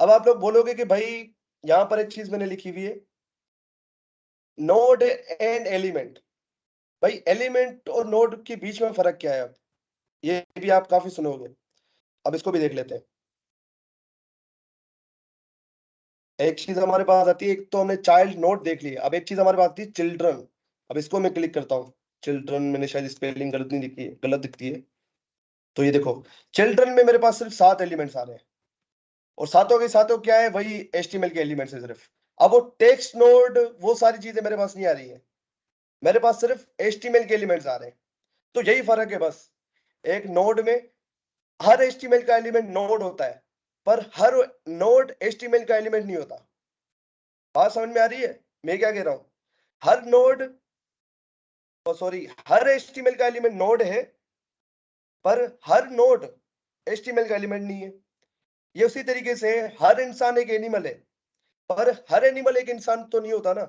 Speaker 1: अब आप लोग बोलोगे कि भाई यहां पर एक चीज मैंने लिखी हुई है, नोड एंड एलिमेंट। भाई एलिमेंट और नोड के बीच में फर्क क्या है? अब ये भी आप काफी सुनोगे, अब इसको भी देख लेते हैं। एक चीज हमारे पास आती है, एक तो हमने चाइल्ड नोट देख ली, अब एक चीज हमारे पास आती है चिल्ड्रन। अब इसको मैं क्लिक करता हूँ, चिल्ड्रन, मैंने शायद स्पेलिंग गलत नहीं लिखी है, गलत दिखती है। तो ये देखो, चिल्ड्रन में मेरे पास सिर्फ 7 एलिमेंट्स आ रहे हैं, और सातों के सातों क्या है, वही HTML के एलिमेंट्स है सिर्फ। अब वो टेक्स्ट नोड, वो सारी चीजें मेरे पास नहीं आ रही है, मेरे पास सिर्फ HTML के एलिमेंट्स आ रहे हैं। तो यही फर्क है बस। एक नोड में हर HTML का एलिमेंट नोड होता है, पर हर नोड HTML का एलिमेंट नहीं होता। बात समझ में आ रही है मैं क्या कह रहा हूं? हर नोड सॉरी, हर HTML का एलिमेंट नोड है, पर हर नोड HTML का एलिमेंट नहीं है। ये उसी तरीके से हर इंसान एक एनिमल है, पर हर एनिमल एक इंसान तो नहीं होता ना।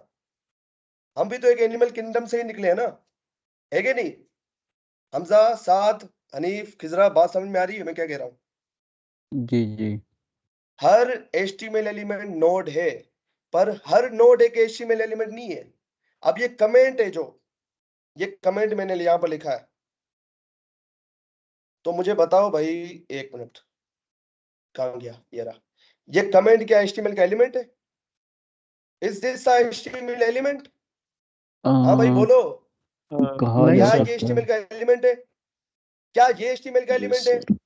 Speaker 1: हम भी तो एक एनिमल किंगडम से ही निकले हैं ना, है कि नहीं? हमजा, साद, हनीफ, खिजरा, बात समझ में आ रही है मैं क्या कह रहा हूँ?
Speaker 4: जी जी।
Speaker 1: हर HTML एलिमेंट नोड है, पर हर नोड एक HTML एलिमेंट नहीं है। अब ये कमेंट है, जो ये कमेंट मैंने यहां पर लिखा है, तो मुझे बताओ भाई, एक मिनट, कहां गया ये रहा। ये कमेंट क्या HTML का एलिमेंट है? Is this HTML element? हाँ भाई
Speaker 4: आ,
Speaker 1: बोलो,
Speaker 4: कहा
Speaker 2: नहीं
Speaker 4: जा
Speaker 1: क्या
Speaker 2: सर।
Speaker 1: ये
Speaker 4: सकता है।
Speaker 1: HTML का एलिमेंट है? क्या ये HTML का
Speaker 3: यस
Speaker 1: एलिमेंट है?
Speaker 3: सर।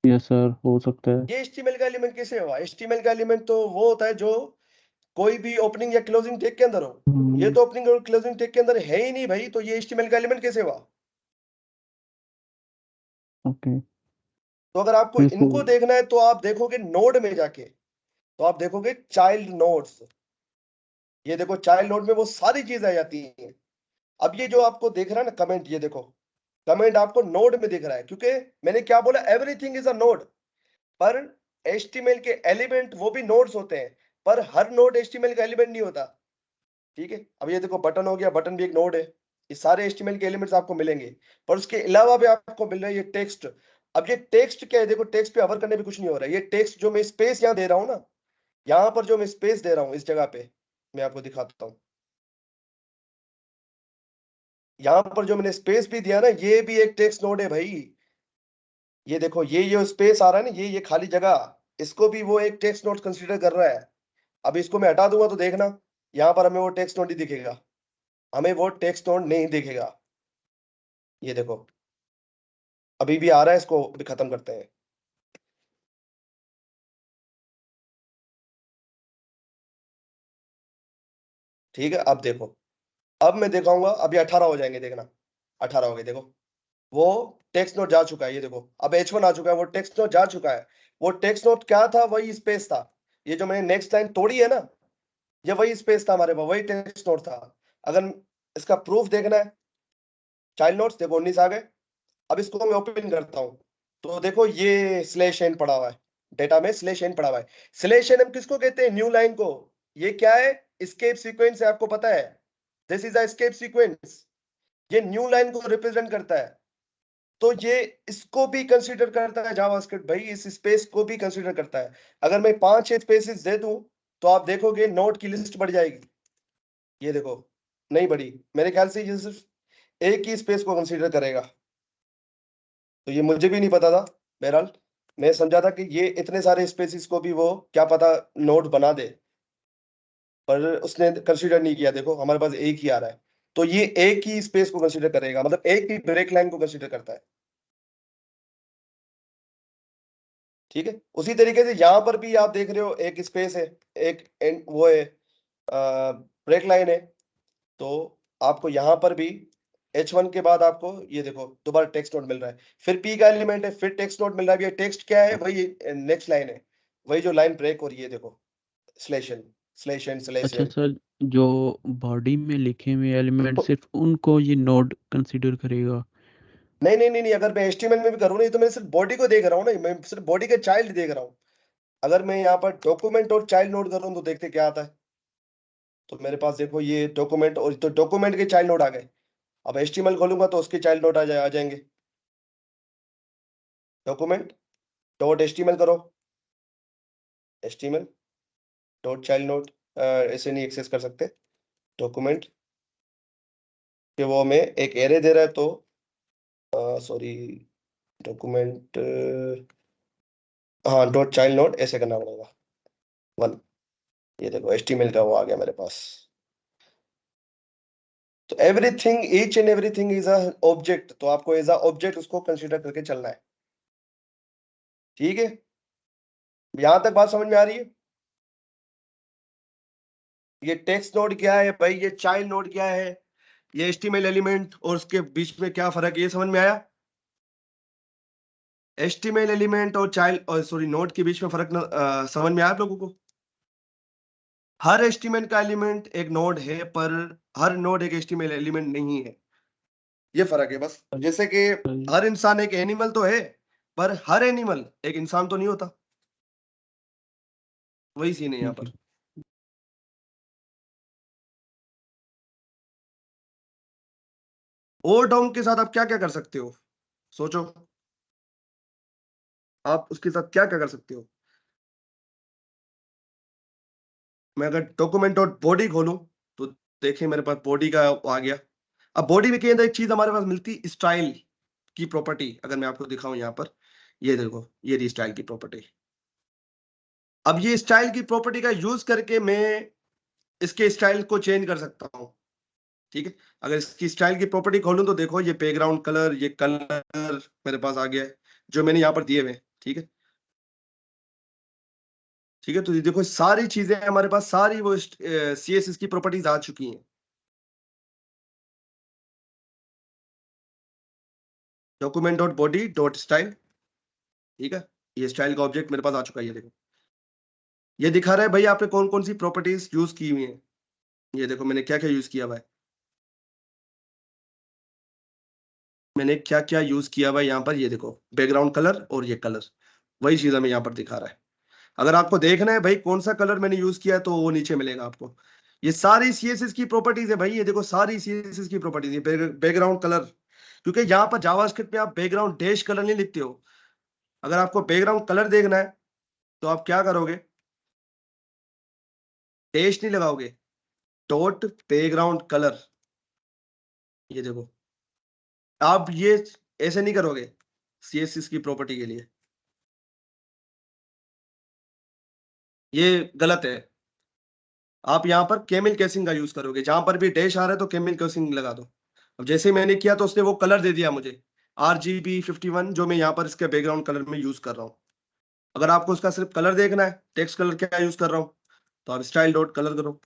Speaker 4: यस सर, हो सकता है।
Speaker 1: ये HTML का एलिमेंट कैसे हुआ? HTML का एलिमेंट तो वो होता है जो कोई भी ओपनिंग या क्लोजिंग टैग के अंदर हो। ये तो ओपनिंग और क्लोजिंग टैग के अंदर है ही नहीं भाई, तो ये HTML का एलिमेंट कैसे हुआ?
Speaker 4: ओके।
Speaker 1: तो अगर आपको
Speaker 4: तो
Speaker 1: इनको देखना है तो आप देखोगे नोड में जाके, तो आप देखोगे चाइल्ड नोड्स। ये देखो चाइल्ड नोड में वो सारी चीजें आ जाती हैं। अब ये जो आपको देख रहा है ना कमेंट, ये देखो कमेंट आपको नोड में दिख रहा है, क्योंकि मैंने क्या बोला, एवरीथिंग इज अ नोड। पर HTML के एलिमेंट वो भी नोड्स होते हैं, पर हर नोड HTML का एलिमेंट नहीं होता। ठीक है, अब ये देखो बटन हो गया, बटन भी एक नोड है। ये सारे HTML के एलिमेंट्स आपको मिलेंगे, पर उसके अलावा भी आपको मिल रहा है ये टेक्स्ट। अब ये टेक्स्ट क्या है? देखो टेक्स्ट पे अवर करने पे कुछ नहीं हो रहा है। ये टेक्स्ट जो मैं स्पेस यहाँ दे रहा हूँ ना, यहाँ पर जो मैं स्पेस दे रहा हूँ इस जगह पे, मैं आपको दिखाता हूँ। यहाँ पर जो मैंने स्पेस भी दिया ना, ये भी एक टेक्स्ट नोड है भाई। ये देखो ये स्पेस आ रहा है ना, ये खाली जगह, इसको भी वो एक टेक्स्ट नोड कंसीडर कर रहा है। अब इसको मैं हटा दूंगा तो देखना, यहाँ पर हमें वो टेक्स्ट नोड ही दिखेगा, हमें वो टेक्स्ट नोड नहीं दिखेगा। ये देखो अभी भी आ रहा है, इसको भी खत्म करते हैं। ठीक है, अब देखो, अब मैं दिखाऊंगा, अभी 18 हो जाएंगे, देखना 18 हो गए। देखो वो टेक्स्ट नोट जा चुका है, ये देखो अब H1 आ चुका है, वो टेक्स्ट नोट जा चुका है। वो टेक्स्ट नोट क्या था? वही स्पेस था। ये जो मैंने नेक्स्ट लाइन तोड़ी है ना, ये वही स्पेस था हमारे पास, वही टेक्स्ट नोट था। अगर इसका प्रूफ देखना है, चाइल्ड नोट्स देखो 19 आ गए। अब इसको मैं ओपन करता हूँ, तो देखो ये स्लैश एन पड़ा हुआ है, डेटा में स्लैश एन पड़ा हुआ है। स्लैश एन हम किसको कहते हैं? न्यू लाइन को। ये क्या है? एस्केप सीक्वेंस है, आपको पता है, this is a escape sequence. ये न्यू लाइन को रिप्रेजेंट करता है, तो ये इसको भी कंसीडर करता है जावास्क्रिप्ट भाई, इस स्पेस को भी कंसीडर करता है। अगर मैं 5-6 स्पेसेस दे दूं, तो आप देखोगे नोड की लिस्ट बढ़ जाएगी। ये देखो नहीं बढ़ी, मेरे ख्याल से ये सिर्फ एक ही स्पेस को कंसीडर करेगा। तो ये मुझे भी नहीं पता था, बहरहाल मैं समझा था कि ये इतने सारे स्पेसिस को भी वो क्या पता नोड बना दे, पर उसने कंसीडर नहीं किया। देखो हमारे पास एक ही आ रहा है, तो ये एक ही स्पेस को कंसीडर करेगा, मतलब एक ही ब्रेक लाइन को कंसीडर करता है। ठीक है, उसी तरीके से यहाँ पर भी आप देख रहे हो एक स्पेस है, एक वो है, ब्रेक लाइन है। तो आपको यहाँ पर भी H1 के बाद आपको ये देखो दोबारा टेक्स्ट नोट मिल रहा है, फिर P का एलिमेंट है, फिर टेक्स्ट नोट मिल रहा है। ये टेक्स्ट क्या है? वही नेक्स्ट लाइन है, वही जो लाइन ब्रेक हो रही है, देखो slash N slash N slash
Speaker 4: अच्छा
Speaker 1: एन।
Speaker 4: सर, जो बॉडी में लिखे हुए एलिमेंट सिर्फ उनको ये नोड कंसीडर करेगा?
Speaker 1: नहीं नहीं नहीं नहीं, अगर मैं HTML में भी करूँ ना, तो मैं सिर्फ बॉडी को देख रहा हूँ ना, मैं सिर्फ बॉडी के चाइल्ड देख रहा हूँ। अगर मैं यहाँ पर डॉक्यूमेंट और चाइल्ड नोट करूँ तो देखते क्या आता है। तो मेरे पास देखो ये डॉक्यूमेंट, और तो डॉक्यूमेंट के चाइल्ड नोट आ गए। अब HTML खोलूंगा तो उसके चाइल्ड नोट आ जाएंगे। डॉक्यूमेंट डॉट HTML करो, HTML डॉट चाइल्ड नोट, ऐसे नहीं एक्सेस कर सकते डॉक्यूमेंट कि वो हमें एक एरे दे रहा है, तो सॉरी डॉक्यूमेंट, हाँ डॉट चाइल्ड नोट ऐसे करना पड़ेगा 1। ये देखो HTML का वो आ गया मेरे पास। तो everything, each and everything is a object, तो आपको एज अ ऑब्जेक्ट उसको कंसीडर करके चलना है। ठीक है, यहां तक बात समझ में आ रही है? ये टेक्स्ट नोड क्या है भाई, ये चाइल्ड नोड क्या है, ये HTML एलिमेंट और उसके बीच में क्या फर्क है, ये समझ में आया? HTML एलिमेंट और चाइल्ड, और सॉरी नोड के बीच में फर्क समझ में आया आप लोगों को? हर HTML का एलिमेंट एक नोड है, पर हर नोड एक HTML एलिमेंट नहीं है। ये फर्क है बस। जैसे कि हर इंसान एक एनिमल तो है, पर हर एनिमल एक इंसान तो नहीं होता। वही सीन है यहाँ
Speaker 4: ठीक
Speaker 1: पर।
Speaker 4: है।
Speaker 1: और डाउन के साथ आप क्या क्या कर सकते हो, सोचो। आप उसके साथ क्या क्या कर सकते हो। मैं अगर डॉक्यूमेंट डॉट बॉडी खोलूं तो देखिए मेरे पास बॉडी का आ गया। अब बॉडी के अंदर एक चीज हमारे पास मिलती, स्टाइल की प्रॉपर्टी। अगर मैं आपको दिखाऊं यहाँ पर, ये देखो, ये रही स्टाइल की प्रॉपर्टी। अब ये स्टाइल की प्रॉपर्टी का यूज करके मैं इसके स्टाइल को चेंज कर सकता हूं। ठीक है, अगर इसकी स्टाइल की प्रॉपर्टी खोलूं तो देखो, ये बैकग्राउंड कलर, ये कलर मेरे पास आ गया है जो मैंने यहाँ पर दिए हुए। ठीक है, ठीक है, तो ये देखो सारी चीजें हमारे पास, सारी वो CSS की प्रॉपर्टीज आ चुकी हैं। Document dot body dot style, ठीक है, ये स्टाइल का ऑब्जेक्ट मेरे पास आ चुका है। ये देखो, ये दिखा रहा है भाई आपने कौन कौन सी प्रॉपर्टीज यूज की हुई हैं। ये देखो मैंने क्या क्या यूज किया हुआ है, मैंने क्या क्या यूज किया हुआ है यहाँ पर। ये देखो बैकग्राउंड कलर और ये कलर, वही चीज हमें यहाँ पर दिखा रहा है। अगर आपको देखना है भाई कौन सा कलर मैंने यूज किया है, तो वो नीचे मिलेगा आपको। ये सारी CSS की प्रॉपर्टीज है भाई, ये देखो सारी CSS की प्रॉपर्टीज है। बैकग्राउंड कलर, क्योंकि यहाँ पर जावास्क्रिप्ट में आप बैकग्राउंड डैश कलर नहीं लिखते हो। अगर आपको बैकग्राउंड कलर देखना है तो आप क्या करोगे, डैश नहीं लगाओगे, डॉट बैकग्राउंड कलर। ये देखो, आप ये ऐसे नहीं करोगे CSS की प्रॉपर्टी के लिए, ये गलत है। आप यहाँ पर कैमिल कैसिंग का यूज करोगे, जहां पर भी डैश आ रहा है तो कैमिल कैसिंग लगा दो। अब जैसे मैंने किया तो उसने वो कलर दे दिया मुझे, RGB51, जो मैं यहाँ पर इसके बैकग्राउंड कलर में यूज कर रहा हूँ। अगर आपको उसका सिर्फ कलर देखना है, टेक्स्ट कलर क्या यूज कर रहा हूँ, तो आप स्टाइल डॉट कलर करो।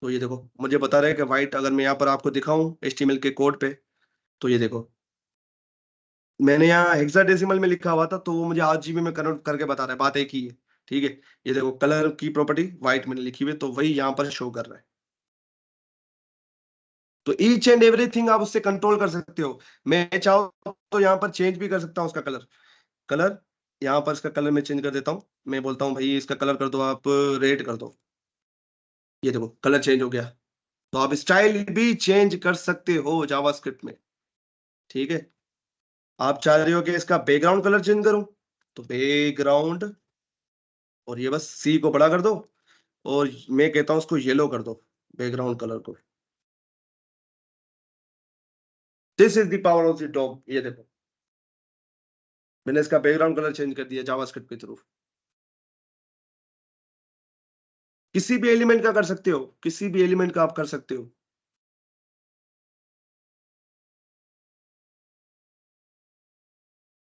Speaker 1: तो ये देखो मुझे बता रहा है कि व्हाइट। अगर मैं यहाँ पर आपको दिखाऊं HTML के कोड पे, तो ये देखो मैंने यहाँ हेक्साडेसिमल में लिखा हुआ था, तो वो मुझे RGB में कन्वर्ट करके बता रहा है, बात एक ही है। ठीक है, ये देखो कलर की प्रॉपर्टी व्हाइट मैंने लिखी हुई है, तो वही यहाँ पर शो कर रहा है। तो ईच एंड एवरीथिंग आप उससे कंट्रोल कर सकते हो। मैं चाहूँ तो यहाँ पर चेंज भी कर सकता हूँ उसका कलर। कलर यहाँ पर इसका कलर मैं चेंज कर देता हूँ। मैं बोलता हूँ भाई इसका कलर कर दो आप रेड कर दो, ये देखो कलर चेंज हो गया। तो आप स्टाइल भी चेंज कर सकते हो जावास्क्रिप्ट में। ठीक है, आप चाह रहे हो कि इसका बैकग्राउंड कलर चेंज करूं, तो बैकग्राउंड, और ये बस C को बड़ा कर दो, और मैं कहता हूं उसको येलो कर दो, बैकग्राउंड कलर को। This is the power of the dog. ये देखो मैंने इसका बैकग्राउंड कलर चेंज कर दिया जावास्क्रिप्ट के थ्रू। किसी भी एलिमेंट का कर सकते हो, किसी भी एलिमेंट का आप कर सकते हो।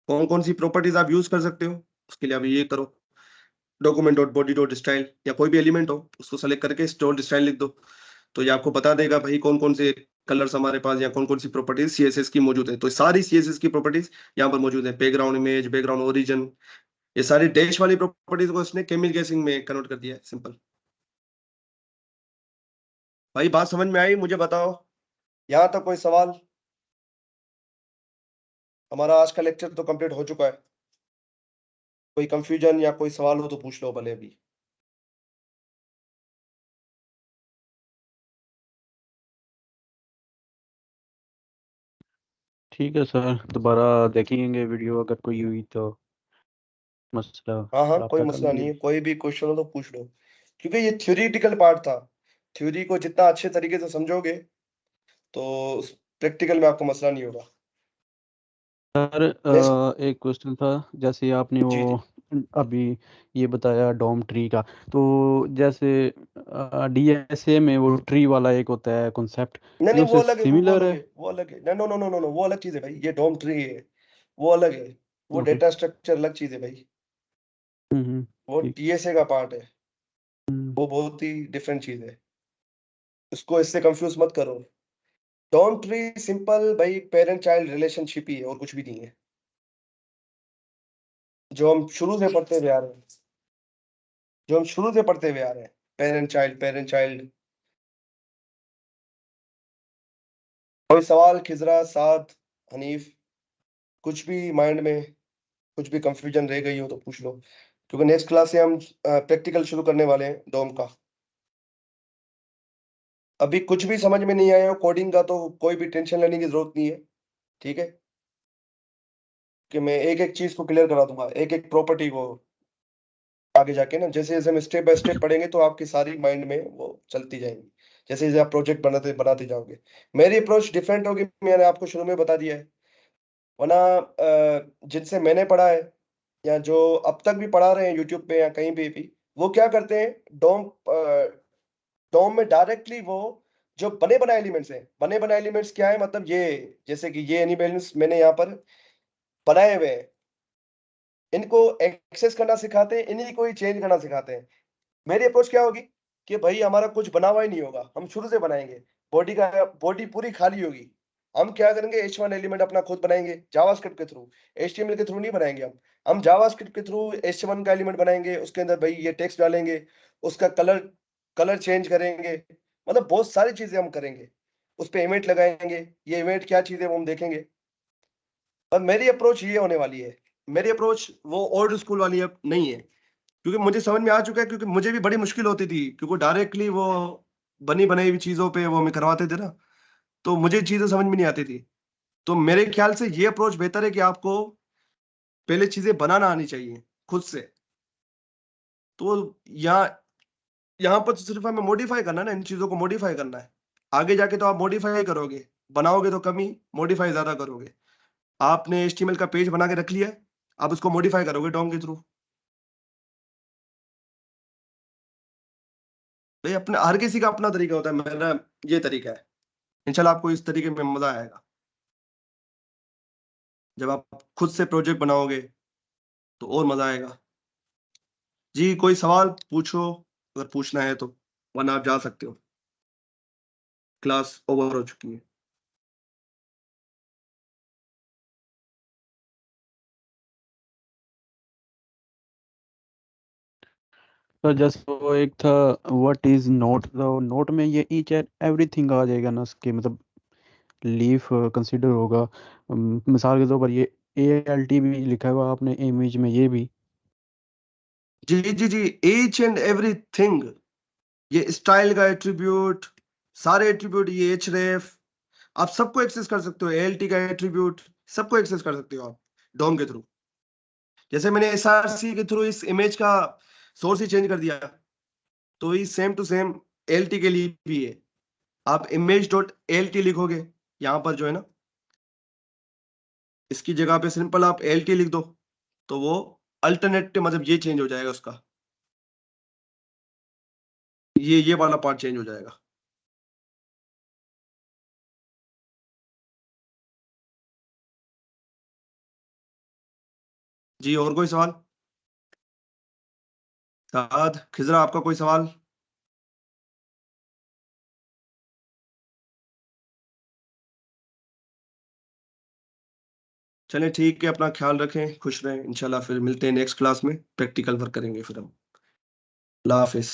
Speaker 1: कौन कौन सी प्रॉपर्टीज आप यूज कर सकते हो, उसके लिए अभी ये करो, document dot body dot style, या कोई भी एलिमेंट हो उसको सेलेक्ट करके डॉट स्टाइल लिख दो। तो ये आपको बता देगा भाई कौन कौन से कलर्स हमारे पास, या कौन कौन सी प्रॉपर्टीज CSS की मौजूद है। तो सारी CSS की प्रॉपर्टीज यहाँ पर मौजूद है। बैकग्राउंड इमेज, बैकग्राउंड ओरिजिन, ये सारी डैश वाली प्रॉपर्टीज को इसने केमिल केसिंग में कन्वर्ट कर दिया है। सिंपल। भाई बात समझ में आई, मुझे बताओ यहाँ तक कोई सवाल। हमारा आज का लेक्चर तो कंप्लीट हो चुका है। कोई कंफ्यूजन या कोई सवाल हो तो पूछ लो भले अभी।
Speaker 4: ठीक है सर, दोबारा देखेंगे वीडियो, अगर कोई हुई तो मसला
Speaker 1: हाँ हाँ, कोई
Speaker 4: रब्ता कर
Speaker 1: मसला नहीं
Speaker 4: लेंगे।
Speaker 1: है, कोई भी क्वेश्चन हो तो पूछ लो, क्योंकि ये थ्योरेटिकल पार्ट था। थ्योरी को जितना अच्छे तरीके से समझोगे तो प्रैक्टिकल में आपको मसला नहीं होगा।
Speaker 4: सर
Speaker 1: जैसे,
Speaker 4: एक क्वेश्चन था, जैसे आपने
Speaker 1: जी जी,
Speaker 4: वो अभी ये बताया डोम ट्री का, तो जैसे DSA में वो ट्री वाला एक होता है कॉन्सेप्ट,
Speaker 1: नहीं
Speaker 4: ये
Speaker 1: नहीं, वो
Speaker 4: उससे
Speaker 1: अलग है, वो
Speaker 4: सिमिलर
Speaker 1: अलग
Speaker 4: है?
Speaker 1: है, वो अलग है। No no no no no, वो अलग चीज है भाई। ये डोम ट्री है, वो अलग है। वो
Speaker 4: ओके।
Speaker 1: डेटा स्ट्रक्चर अलग चीज है भाई। वो
Speaker 4: ठीक।
Speaker 1: DSA का पार्ट है, वो बहुत ही डिफरेंट चीज है। उसको इससे कंफ्यूज मत करो। डोम ट्री सिंपल भाई पेरेंट चाइल्ड रिलेशनशिप ही है, और कुछ भी नहीं है, जो हम शुरू से पढ़ते हुए आ रहे हैं। जो हम शुरू से पढ़ते हुए आ रहे हैं, पेरेंट चाइल्ड। कोई सवाल खिजरा, साद, हनीफ, कुछ भी माइंड में कुछ भी कंफ्यूजन रह गई हो तो पूछ लो, क्योंकि नेक्स्ट क्लास से हम प्रैक्टिकल शुरू करने वाले हैं डोम का। अभी कुछ भी समझ में नहीं आया हो कोडिंग का तो कोई भी टेंशन लेने की जरूरत नहीं है, ठीक है, कि मैं एक एक चीज को क्लियर करा दूंगा, एक एक प्रॉपर्टी को आगे जाके ना, जैसे जैसे हम स्टेप बाय स्टेप पढ़ेंगे तो आपकी सारी माइंड में वो चलती जाएंगी, जैसे जैसे आप प्रोजेक्ट बनाते बनाते जाओगे। मेरी अप्रोच डिफरेंट होगी, मैंने आपको शुरू में बता दिया है। वरना जिनसे मैंने पढ़ा है या जो अब तक भी पढ़ा रहे हैं यूट्यूब पे या कहीं भी वो क्या करते हैं, डोम में डायरेक्टली वो जो बने बनाए एलिमेंट्स हैं, बने बनाए एलिमेंट्स क्या है, मतलब ये जैसे कि ये एलिमेंट्स मैंने यहाँ पर बनाए हुए हैं, इनको एक्सेस करना सिखाते हैं, इन्हीं को ही चेंज करना सिखाते हैं। मेरी अप्रोच क्या होगी कि भाई हमारा कुछ बना हुआ ही नहीं होगा, हम शुरू से बनाएंगे, बॉडी पूरी खाली होगी। हम क्या करेंगे, H1 एलिमेंट अपना खुद बनाएंगे जावास्क्रिप्ट के थ्रू, HTML के थ्रू नहीं बनाएंगे हम जावास्क्रिप्ट के थ्रू H1 का एलिमेंट बनाएंगे, उसके अंदर भाई ये टेक्स्ट डालेंगे, उसका कलर चेंज करेंगे, मतलब बहुत सारी चीजें हम करेंगे, उस पर इवेंट लगाएंगे, ये इवेंट क्या चीज है वो हम देखेंगे। और मेरी अप्रोच ये होने वाली है, मेरी अप्रोच वो ओल्ड स्कूल वाली अब नहीं है, क्योंकि मुझे समझ में आ चुका है, क्योंकि मुझे भी बड़ी मुश्किल होती थी, क्योंकि डायरेक्टली वो बनी बनाई हुई चीजों पे वो हमें करवाते थे ना, तो मुझे चीजें समझ में नहीं आती थी। तो मेरे ख्याल से ये अप्रोच बेहतर है कि आपको पहले चीजें बनाना आनी चाहिए खुद से। तो यहाँ यहाँ पर तो सिर्फ हमें मॉडिफाई करना है ना, इन चीजों को मॉडिफाई करना है। आगे जाके तो आप मॉडिफाई करोगे, बनाओगे तो कम ही, मॉडिफाई ज्यादा करोगे। आपने HTML का पेज बना के रख लिया है, आप उसको मॉडिफाई करोगे डॉम के थ्रू। भाई अपने हर किसी का अपना तरीका होता है, मेरा ये तरीका है। इंशाल्लाह आपको इस तरीके में मजा आएगा जब आप खुद से प्रोजेक्ट बनाओगे, तो और मजा आएगा। जी कोई सवाल पूछो अगर पूछना है तो, वरना आप जा सकते हो, क्लास ओवर हो चुकी है।
Speaker 4: तो जैसे वो एक था व्हाट इज नोट, तो नोट में ये ईच एंड एवरीथिंग आ जाएगा ना, उसके मतलब लीफ कंसीडर होगा। मिसाल के तौर पर ये ALT भी लिखा हुआ आपने इमेज में, ये भी।
Speaker 1: जी जी जी, ईच एंड एवरीथिंग, ये स्टाइल का एट्रीब्यूट, सारे एट्रीब्यूट, ये href, आप सबको एक्सेस कर सकते हो, ALT का एट्रीब्यूट सबको एक्सेस कर सकते हो आप डोम के थ्रू। जैसे मैंने SRC के थ्रू इस इमेज का सोर्स ही चेंज कर दिया, तो ये सेम टू सेम ALT के लिए भी है। आप image.alt लिखोगे यहाँ पर जो है ना, इसकी जगह पे सिंपल आप ALT लिख दो, तो वो अल्टरनेट मतलब ये चेंज हो जाएगा उसका, ये वाला पार्ट चेंज हो जाएगा। जी और कोई सवाल? साद, खिजरा, आपका कोई सवाल? चलें ठीक है, अपना ख्याल रखें, खुश रहें, इंशाल्लाह फिर मिलते हैं नेक्स्ट क्लास में, प्रैक्टिकल वर्क करेंगे फिर हम। अल्लाह हाफिज।